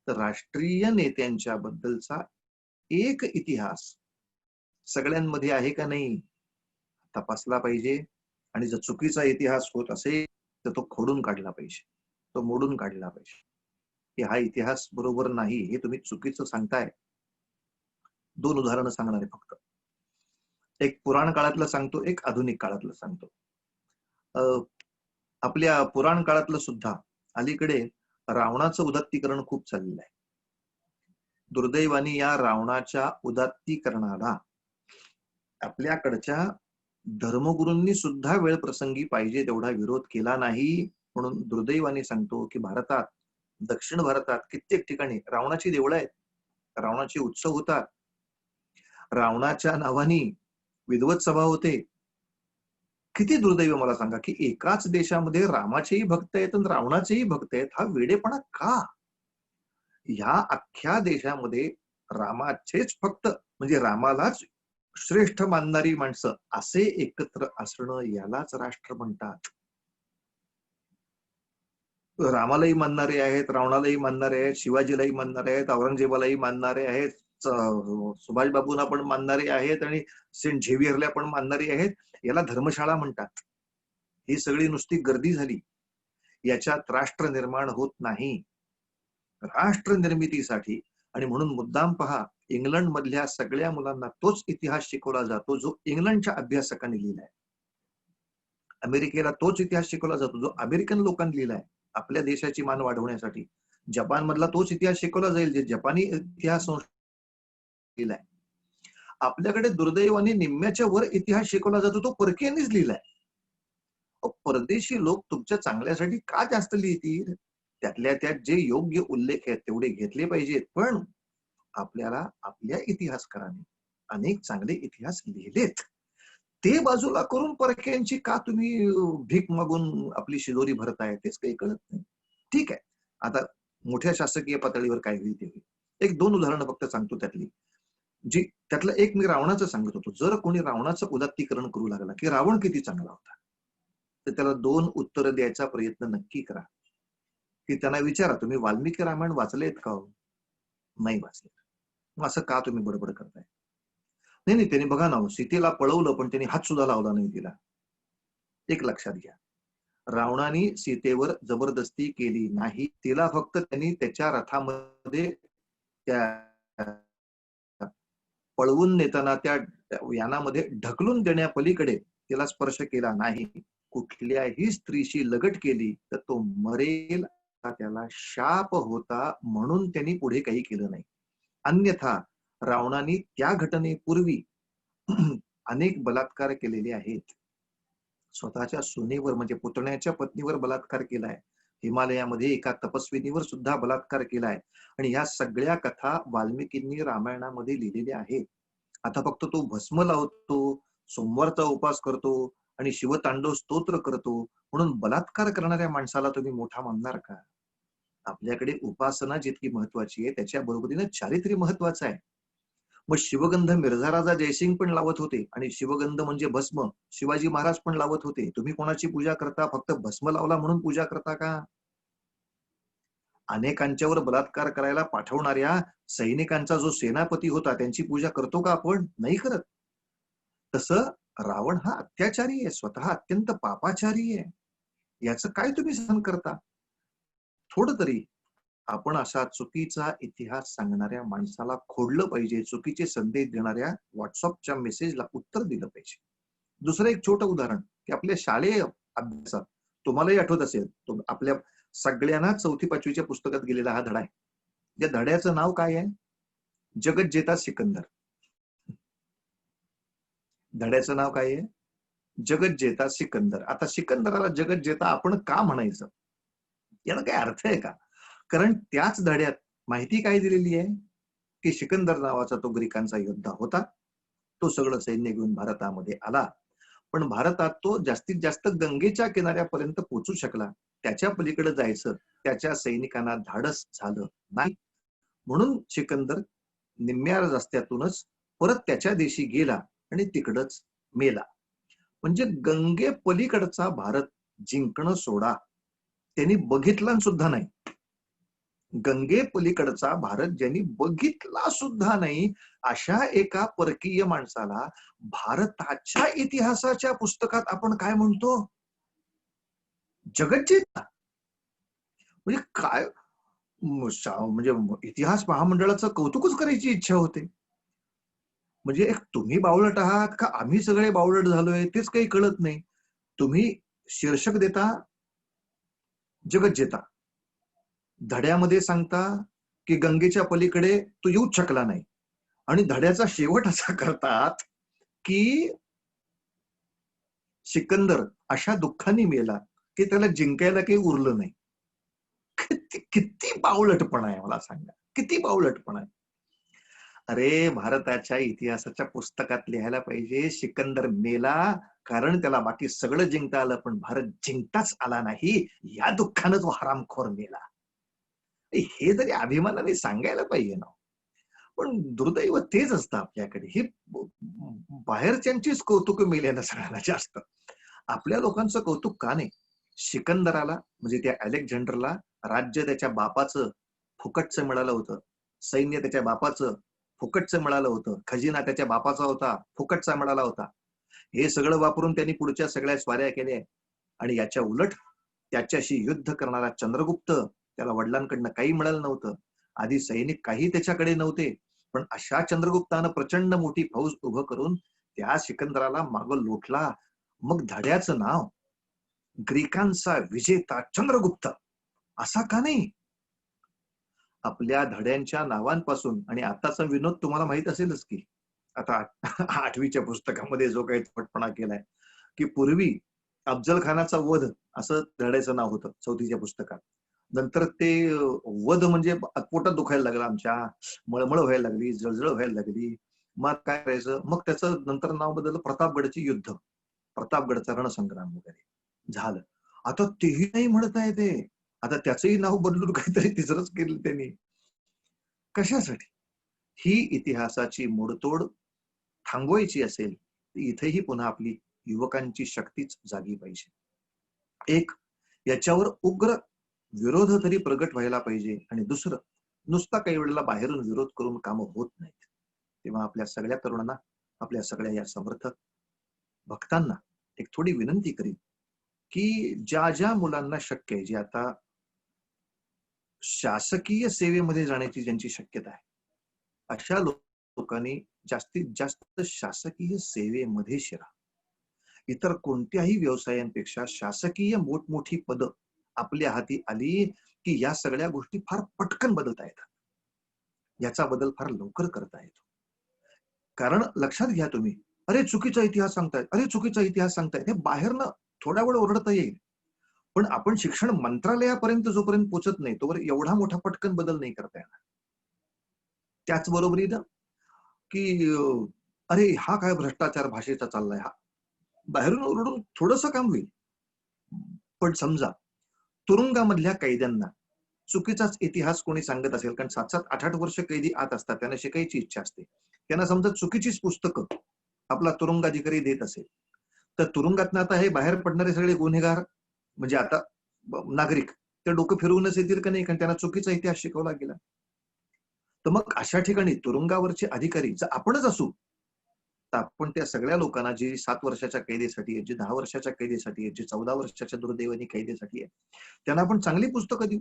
तर राष्ट्रीय नेत्यांच्या बद्दलचा एक इतिहास सगळ्यांमध्ये आहे का नाही तपासला पाहिजे. आणि जर चुकीचा इतिहास होत असेल तर तो खोडून काढला पाहिजे, तो मोडून काढला पाहिजे की हा इतिहास बरोबर नाही, हे तुम्ही चुकीचं सांगताय. 2 उदाहरणं सांगणार आहे फक्त. एक पुराण काळातलं सांगतो, एक आधुनिक काळातलं सांगतो. आपल्या पुराण काळातलं सुद्धा अलीकडे रावणाचं उदात्तीकरण खूप चाललेलं आहे. दुर्दैवाने या रावणाच्या उदात्तीकरणाला आपल्याकडच्या धर्मगुरूंनी सुद्धा वेळ प्रसंगी पाहिजे तेवढा विरोध केला नाही. म्हणून दुर्दैवाने सांगतो की भारतात, दक्षिण भारतात कित्येक ठिकाणी रावणाची देवळं आहेत, रावणाचे उत्सव होतात, रावणाच्या नावाने विद्वत सभा होते. किती दुर्दैव मला सांगा की एकाच देशामध्ये रामाचेही भक्त आहेत आणि रावणाचेही भक्त आहेत. हा वेडेपणा का? ह्या अख्ख्या देशामध्ये रामाचेच फक्त म्हणजे रामालाच श्रेष्ठ मानणारी माणसं असे एकत्र असणं यालाच राष्ट्र म्हणतात. रामालाही मानणारे आहेत, रावणालाही मानणारे आहेत, शिवाजीलाही मानणारे आहेत, औरंगजेबालाही मानणारे आहेत, सुभाष बाबूंना पण मानणारे आहेत आणि सेंट झेवियरला पण मानणारे आहेत. याला धर्मशाळा म्हणतात. ही सगळी नुसती गर्दी झाली. याच्यात राष्ट्र निर्माण होत नाही. राष्ट्र निर्मितीसाठी आणि म्हणून मुद्दाम पहा, इंग्लंड मधल्या सगळ्या मुलांना तोच इतिहास शिकवला जातो जो इंग्लंडच्या अभ्यासकांनी लिहिलाय. अमेरिकेला तोच इतिहास शिकवला जातो जो अमेरिकन लोकांनी लिहिलाय आपल्या देशाची मान वाढवण्यासाठी. जपान मधला तोच इतिहास शिकवला जाईल जे जपानी इतिहास लिहिलाय. आपल्याकडे दुर्दैवाने निम्म्याच्या वर इतिहास शिकवला जातो तो परकीयांनीच लिहिलाय. परदेशी लोक तुमच्या चांगल्यासाठी का जास्त लिहितील? त्यातल्या त्यात जे योग्य उल्लेख आहेत तेवढे घेतले पाहिजेत. पण आपल्याला आपल्या इतिहासकारांनी अनेक चांगले इतिहास लिहिलेत. ते बाजूला करून परक्यांची का तुम्ही भीक मागून आपली शिदोरी भरताय तेच काही कळत नाही. ठीक आहे, आता मोठ्या शासकीय पातळीवर काय होईल ते होईल. एक 2 उदाहरणं फक्त सांगतो त्यातली. त्यातलं एक मी रावणाचं सांगत होतो. जर कोणी रावणाचं उदात्तीकरण करू लागला की रावण किती चांगला होता, तर त्याला 2 उत्तर द्यायचा प्रयत्न नक्की करा. की त्यांना विचारा, तुम्ही वाल्मिकी रामायण वाचलेत का हो? नाही वाचले. मग असं का तुम्ही बडबड करताय? नाही नाही, त्यांनी बघा ना, सीतेला पळवलं पण त्यांनी हात सुद्धा लावला नाही तिला. एक लक्षात घ्या, रावणाने सीतेवर जबरदस्ती केली नाही. तिला फक्त त्यांनी त्याच्या रथामध्ये त्या पळवून नेताना त्या यानामध्ये ढकलून देण्यापलीकडे तिला स्पर्श केला नाही. कुठल्याही स्त्रीशी लगट केली तर तो मरेल हा त्याला शाप होता, म्हणून त्यांनी पुढे काही केलं नाही. अन्यथा रावणाने त्या घटनेपूर्वी अनेक बलात्कार केलेले आहेत. स्वतःच्या सुनेवर म्हणजे पुतण्याच्या पत्नीवर बलात्कार केलाय. हिमालयामध्ये एका तपस्विनीवर सुद्धा बलात्कार केलाय. आणि ह्या सगळ्या कथा वाल्मिकींनी रामायणामध्ये लिहिलेल्या आहेत. आता फक्त तो भस्म लावतो, सोमवारचा उपास करतो आणि शिवतांडव स्तोत्र करतो म्हणून बलात्कार करणाऱ्या माणसाला तुम्ही मोठा मानणार का? आपल्याकडे उपासना जितकी महत्वाची आहे त्याच्या बरोबरीने चारित्र्य महत्वाचं आहे. मग शिवगंध मिर्झा राजा जयसिंग पण लावत होते आणि शिवगंध म्हणजे भस्म शिवाजी महाराज पण लावत होते. तुम्ही कोणाची पूजा करता? फक्त भस्म लावला म्हणून पूजा करता का? अनेकांच्यावर बलात्कार करायला पाठवणाऱ्या सैनिकांचा जो सेनापती होता त्यांची पूजा करतो का आपण? नाही करत. तसं रावण हा अत्याचारी आहे, स्वतः अत्यंत पापाचारी आहे. याचं काय तुम्ही सहन करता? थोडं तरी आपण असा चुकीचा इतिहास सांगणाऱ्या माणसाला खोडलं पाहिजे, चुकीचे संदेश देणाऱ्या व्हॉट्सअपच्या मेसेजला उत्तर दिलं पाहिजे. दुसरं एक छोटं उदाहरण, की आपल्या शालेय अभ्यासात तुम्हालाही आठवत असेल, आपल्या सगळ्यांना 4थी-5वीच्या पुस्तकात गेलेला हा धडा आहे. या धड्याचं नाव काय आहे? जगज्जेता सिकंदर. धड्याचं नाव काय आहे? जगज्जेता सिकंदर. आता सिकंदराला जगज्जेता आपण का म्हणायचं? याला काही अर्थ आहे का? कारण त्याच धड्यात माहिती काय दिलेली आहे, की सिकंदर नावाचा तो ग्रीकांचा योद्धा होता. तो सगळं सैन्य घेऊन भारतामध्ये आला. पण भारतात तो जास्तीत जास्त गंगेच्या किनाऱ्यापर्यंत पोहोचू शकला. त्याच्या पलीकडे जायचं त्याच्या सैनिकांना धाडस झालं नाही. म्हणून सिकंदर निम्म्या रस्त्यातूनच परत त्याच्या देशी गेला आणि तिकडच मेला. म्हणजे गंगे पलीकडचा भारत जिंकणं सोडा, त्यांनी बघितला सुद्धा नाही. गंगे पलीकडचा भारत ज्यांनी बघितला सुद्धा नाही, अशा एका परकीय माणसाला भारताच्या इतिहासाच्या पुस्तकात आपण काय म्हणतो? जगज्जेता. म्हणजे काय म्हणजे इतिहास महामंडळाचं कौतुकच करायची इच्छा होते. म्हणजे एक तुम्ही बावळट आहात का आम्ही सगळे बावळट झालोय तेच काही कळत नाही. तुम्ही शीर्षक देता जगज्जेता, धड्यामध्ये सांगता की गंगेच्या पलीकडे तो येऊच शकला नाही, आणि धड्याचा शेवट असा करतात की सिकंदर अशा दुःखाने मेला की त्याला जिंकायला काही उरलं नाही. किती बावळटपणा आहे मला सांगा, किती बावळटपणा आहे. अरे भारताच्या इतिहासाच्या पुस्तकात लिहायला पाहिजे सिकंदर मेला कारण त्याला बाकी सगळं जिंकता आलं, पण भारत जिंकताच आला नाही, या दुःखानं तो हरामखोर मेला. हे जरी अभिमानाने सांगायला पाहिजे ना. पण दुर्दैव तेच असतं आपल्याकडे. हे बाहेरच्यांचीच कौतुक मिळालं सगळ्यांना जास्त. आपल्या लोकांचं कौतुक का नाही? सिकंदराला म्हणजे त्या अलेक्झांडरला राज्य त्याच्या बापाचं फुकटचं मिळालं होतं, सैन्य त्याच्या बापाचं फुकटचं मिळालं होतं, खजिना त्याच्या बापाचा होता, फुकटचा मिळाला होता. हे सगळं वापरून त्यांनी पुढच्या सगळ्या स्वाऱ्या केल्या. आणि याच्या उलट त्याच्याशी युद्ध करणारा चंद्रगुप्त, त्याला वडिलांकडनं काही मिळालं नव्हतं, आधी सैनिक काही त्याच्याकडे नव्हते, पण अशा चंद्रगुप्तानं प्रचंड मोठी फौज उभं करून त्या सिकंदराला मागं लोटला. मग धड्याचं नाव ग्रीकांचा विजेता चंद्रगुप्त असा का नाही? आपल्या धड्यांच्या नावांपासून, आणि आताचा विनोद तुम्हाला माहित असेलच की आता 8वीच्या पुस्तकामध्ये जो काही पटपणा केलाय, की पूर्वी अफजल खानाचा वध असं धड्याचं नाव होतं 4थीच्या पुस्तकात. नंतर ते वध म्हणजे पोटात दुखायला लागलं आमच्या, मळमळ व्हायला लागली, जळजळ व्हायला लागली. मग काय करायचं? मग त्याचं नंतर नाव बदललं प्रतापगडचे युद्ध, प्रतापगडचा रणसंग्राम वगैरे झालं. आता तेही नाही म्हणताय ते, आता त्याचंही नाव बदलून काहीतरी तिसरंच केलं त्यांनी. कशासाठी? ही इतिहासाची मोडतोड थांबवायची असेल तर इथेही पुन्हा आपली युवकांची शक्तीच जागी पाहिजे. एक, याच्यावर उग्र विरोध तरी प्रगट व्हायला पाहिजे, आणि दुसरं, नुसता काही वेळेला बाहेरून विरोध करून कामं होत नाहीत. तेव्हा आपल्या सगळ्या तरुणांना, आपल्या सगळ्या या समर्थक भक्तांना एक थोडी विनंती करीन, की ज्या ज्या मुलांना शक्य आहे, जे आता शासकीय सेवेमध्ये जाण्याची ज्यांची शक्यता आहे, अशा लोकांनी जास्तीत जास्त शासकीय सेवेमध्ये शिरा. इतर कोणत्याही व्यवसायांपेक्षा शासकीय मोठमोठी पद आपल्या हाती आली की या सगळ्या गोष्टी फार पटकन बदलता येतात, याचा बदल फार लवकर करता येतो. कारण लक्षात घ्या तुम्ही, अरे चुकीचा इतिहास सांगतायत, अरे चुकीचा इतिहास सांगतायत, हे बाहेरनं थोडा वेळ ओरडता येईल, पण आपण शिक्षण मंत्रालयापर्यंत जोपर्यंत पोहोचत नाही तोवर एवढा मोठा पटकन बदल नाही करता येणार. त्याचबरोबरीनं की अरे हा काय भ्रष्टाचार भाषेचा चाललाय, हा बाहेरून ओरडून थोडंसं काम होईल. पण समजा तुरुंगामधल्या कैद्यांना चुकीचाच इतिहास कोणी सांगत असेल, कारण 7-7, 8-8 वर्ष कैदी आत असतात, त्यांना शिकायची इच्छा असते, त्यांना समजा चुकीचीच पुस्तकं आपला तुरुंग अधिकारी देत असेल, तर तुरुंगातनं आता हे बाहेर पडणारे सगळे गुन्हेगार म्हणजे आता नागरिक ते डोकं फिरवूनच येतील का नाही, कारण त्यांना चुकीचा इतिहास शिकवला गेला. तर मग अशा ठिकाणी तुरुंगावरचे अधिकारी जर आपणच असू, तर आपण त्या सगळ्या लोकांना, जे 7 वर्षाच्या कैदेसाठी आहेत, जे 10 वर्षाच्या कैदेसाठी आहेत, जे 14 वर्षाच्या दुर्दैवाने कैदेसाठी आहेत, त्यांना आपण चांगली पुस्तकं देऊ.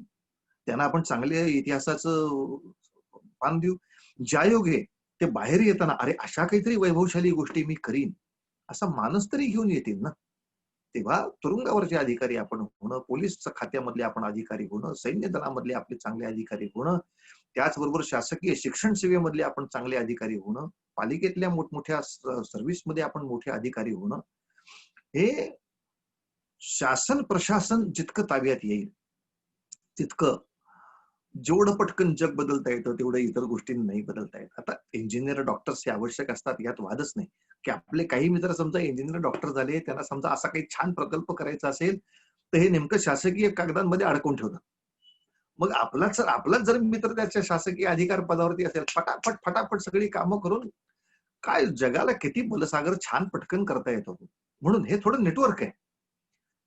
त्यांना आपण चांगले इतिहासाचं पान देऊ. ज्या योगे ते बाहेर येताना अरे अशा काहीतरी वैभवशाली गोष्टी मी करीन असा मानस तरी घेऊन येतील ना. तेव्हा तुरुंगावरचे अधिकारी आपण होणं, पोलीस खात्यामधले आपण अधिकारी होणं, सैन्य दलामधले आपले चांगले अधिकारी होणं, त्याचबरोबर शासकीय शिक्षण सेवेमधले आपण चांगले अधिकारी होणं, पालिकेतल्या मोठमोठ्या सर्व्हिसमध्ये आपण मोठे अधिकारी होणं, हे शासन प्रशासन जितकं ताब्यात येईल तितकं जेवढं पटकन जग बदलता येतं तेवढं इतर गोष्टी नाही बदलता येत. आता इंजिनियर डॉक्टर्स हे आवश्यक असतात यात वादच नाही, की आपले काही मित्र समजा इंजिनियर डॉक्टर झाले, त्यांना समजा असा काही छान प्रकल्प करायचा असेल तर हे नेमकं शासकीय कागदांमध्ये अडकवून ठेवतात. मग आपलाच जर मित्र त्याच्या शासकीय अधिकार पदावरती असेल, फटाफट फटाफट सगळी कामं करून काय जगाला किती बलसागर छान पटकन करता येतो. म्हणून हे थोडं नेटवर्क आहे,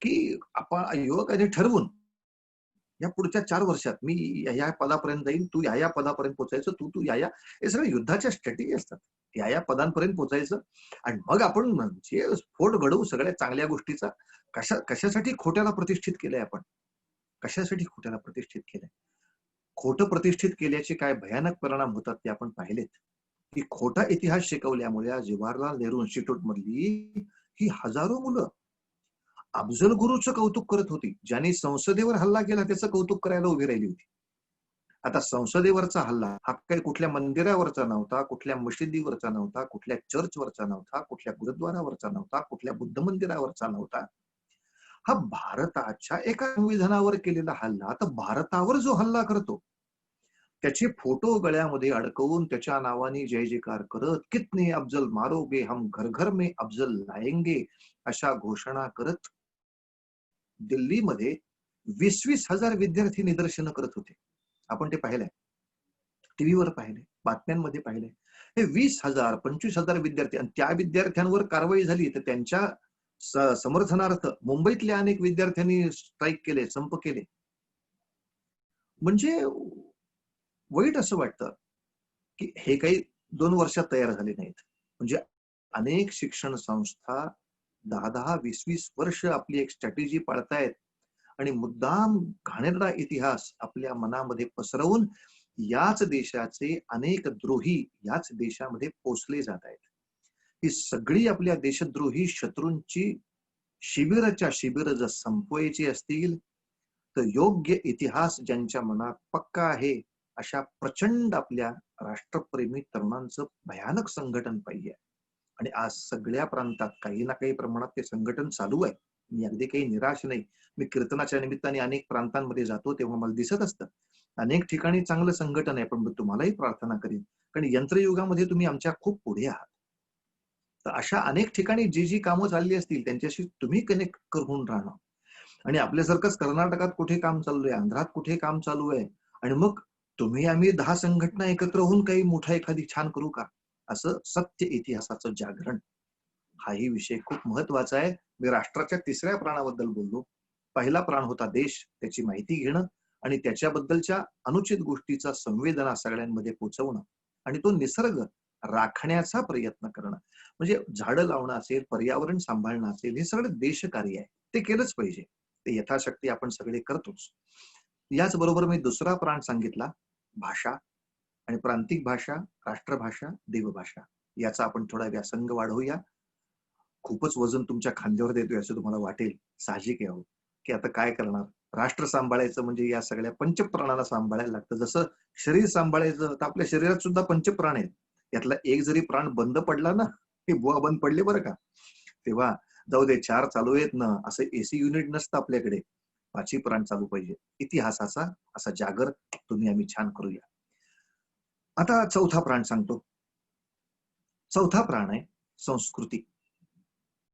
की आपण युवकांनी ठरवून या पुढच्या 4 वर्षात मी या पदापर्यंत जाईल, तू या पदापर्यंत पोहोचायचं, तू या हे सगळे युद्धाच्या स्ट्रॅटेजी असतात. या पदांपर्यंत पोहोचायचं आणि मग आपण म्हणजे स्फोट घडवू सगळ्या चांगल्या गोष्टीचा. कशासाठी खोट्याला प्रतिष्ठित केलंय आपण? कशासाठी खोट्याला प्रतिष्ठित केलंय? खोटं प्रतिष्ठित केल्याचे काय भयानक परिणाम होतात ते आपण पाहिलेत, की खोटा इतिहास शिकवल्यामुळे जवाहरलाल नेहरू इन्स्टिट्यूट मधली ही हजारो मुलं अफजल गुरुचं कौतुक करत होती. ज्यांनी संसदेवर हल्ला केला त्याचं कौतुक करायला उभी राहिली होती. आता संसदेवरचा हल्ला हा काही कुठल्या मंदिरावरचा नव्हता, कुठल्या मशिदीवरचा नव्हता, कुठल्या चर्चवरचा नव्हता, कुठल्या गुरुद्वारावरचा नव्हता, कुठल्या बुद्ध मंदिरावरचा नव्हता. हा भारताच्या एका संविधानावर केलेला हल्ला. आता भारतावर जो हल्ला करतो त्याचे फोटो गळ्यामध्ये अडकवून त्याच्या नावाने जय जयकार करत, कितने अफजल मारोगे हम घर घर में अफजल लाएंगे अशा घोषणा करत दिल्लीमध्ये 20-20 हजार विद्यार्थी निदर्शनं करत होते. आपण ते पाहिलंय, टीव्हीवर पाहिलंय, बातम्यांमध्ये पाहिलंय. हे 20,000 25,000 विद्यार्थी आणि त्या विद्यार्थ्यांवर कारवाई झाली तर त्यांच्या समर्थनार्थ मुंबईतल्या अनेक विद्यार्थ्यांनी स्ट्राईक केले, संप केले. म्हणजे वाईट असं वाटतं की हे काही 2 वर्षात तयार झाले नाहीत. म्हणजे अनेक शिक्षण संस्था 10-10, 20-20 वर्ष आपली एक स्ट्रॅटेजी पाळतायत आणि मुद्दाम घाणेरडा इतिहास आपल्या मनामध्ये पसरवून याच देशाचे अनेक द्रोही याच देशामध्ये पोचले जात आहेत. ही सगळी आपल्या देशद्रोही शत्रूंची शिबिराच्या शिबिर जर संपवायची असतील तर योग्य इतिहास ज्यांच्या मनात पक्का आहे अशा प्रचंड आपल्या राष्ट्रप्रेमी तरुणांचं भयानक संघटन पाहिजे. आणि आज सगळ्या प्रांतात काही ना काही प्रमाणात ते संघटन चालू आहे. मी अगदी काही निराश नाही. मी कीर्तनाच्या निमित्ताने अनेक प्रांतांमध्ये जातो तेव्हा मला दिसत असतं अनेक ठिकाणी चांगलं संघटन आहे. पण तुम्हालाही प्रार्थना करीन, कारण यंत्रयुगामध्ये तुम्ही आमच्या खूप पुढे आहात. तर अशा अनेक ठिकाणी जी कामं चालली असतील त्यांच्याशी तुम्ही कनेक्ट करून राहणं. आणि आपल्यासारखंच कर्नाटकात कुठे काम चालू आहे, आंध्रात कुठे काम चालू आहे आणि मग तुम्ही आम्ही 10 संघटना एकत्र होऊन काही मोठा एखादी छान करू का, असं सत्य इतिहासाचं जागरण. हाही विषय खूप महत्वाचा आहे. मी राष्ट्राच्या 3ऱ्या प्राणाबद्दल बोललो. पहिला प्राण होता देश, त्याची माहिती घेणं आणि त्याच्याबद्दलच्या अनुचित गोष्टीचा संवेदना सगळ्यांमध्ये पोहोचवणं आणि तो निसर्ग राखण्याचा प्रयत्न करणं. म्हणजे झाडं लावणं असेल, पर्यावरण सांभाळणं असेल, हे सगळं देशकार्य आहे. ते केलंच पाहिजे. ते यथाशक्ती आपण सगळे करतोच. याचबरोबर मी दुसरा प्राण सांगितला, भाषा. आणि प्रांतिक भाषा, राष्ट्रभाषा, देवभाषा याचा आपण थोडा व्यासंग वाढवूया. खूपच वजन तुमच्या खांद्यावर देतोय असं तुम्हाला वाटेल, साहजिक आहे की आता काय करणार. राष्ट्र सांभाळायचं म्हणजे या सगळ्या पंचप्राणाला सांभाळायला लागतं. जसं शरीर सांभाळायचं तर आपल्या शरीरात सुद्धा पंचप्राण आहेत. यातला एक जरी प्राण बंद पडला ना, हे बुवा बंद पडले बरं का, तेव्हा जाऊ दे 4 चालू आहेत ना, असं एसी युनिट नसतं आपल्याकडे. 5ही प्राण चालू पाहिजे. इतिहासाचा असा जागर तुम्ही आम्ही छान करूया. आता 4था प्राण सांगतो. 4था प्राण आहे संस्कृती.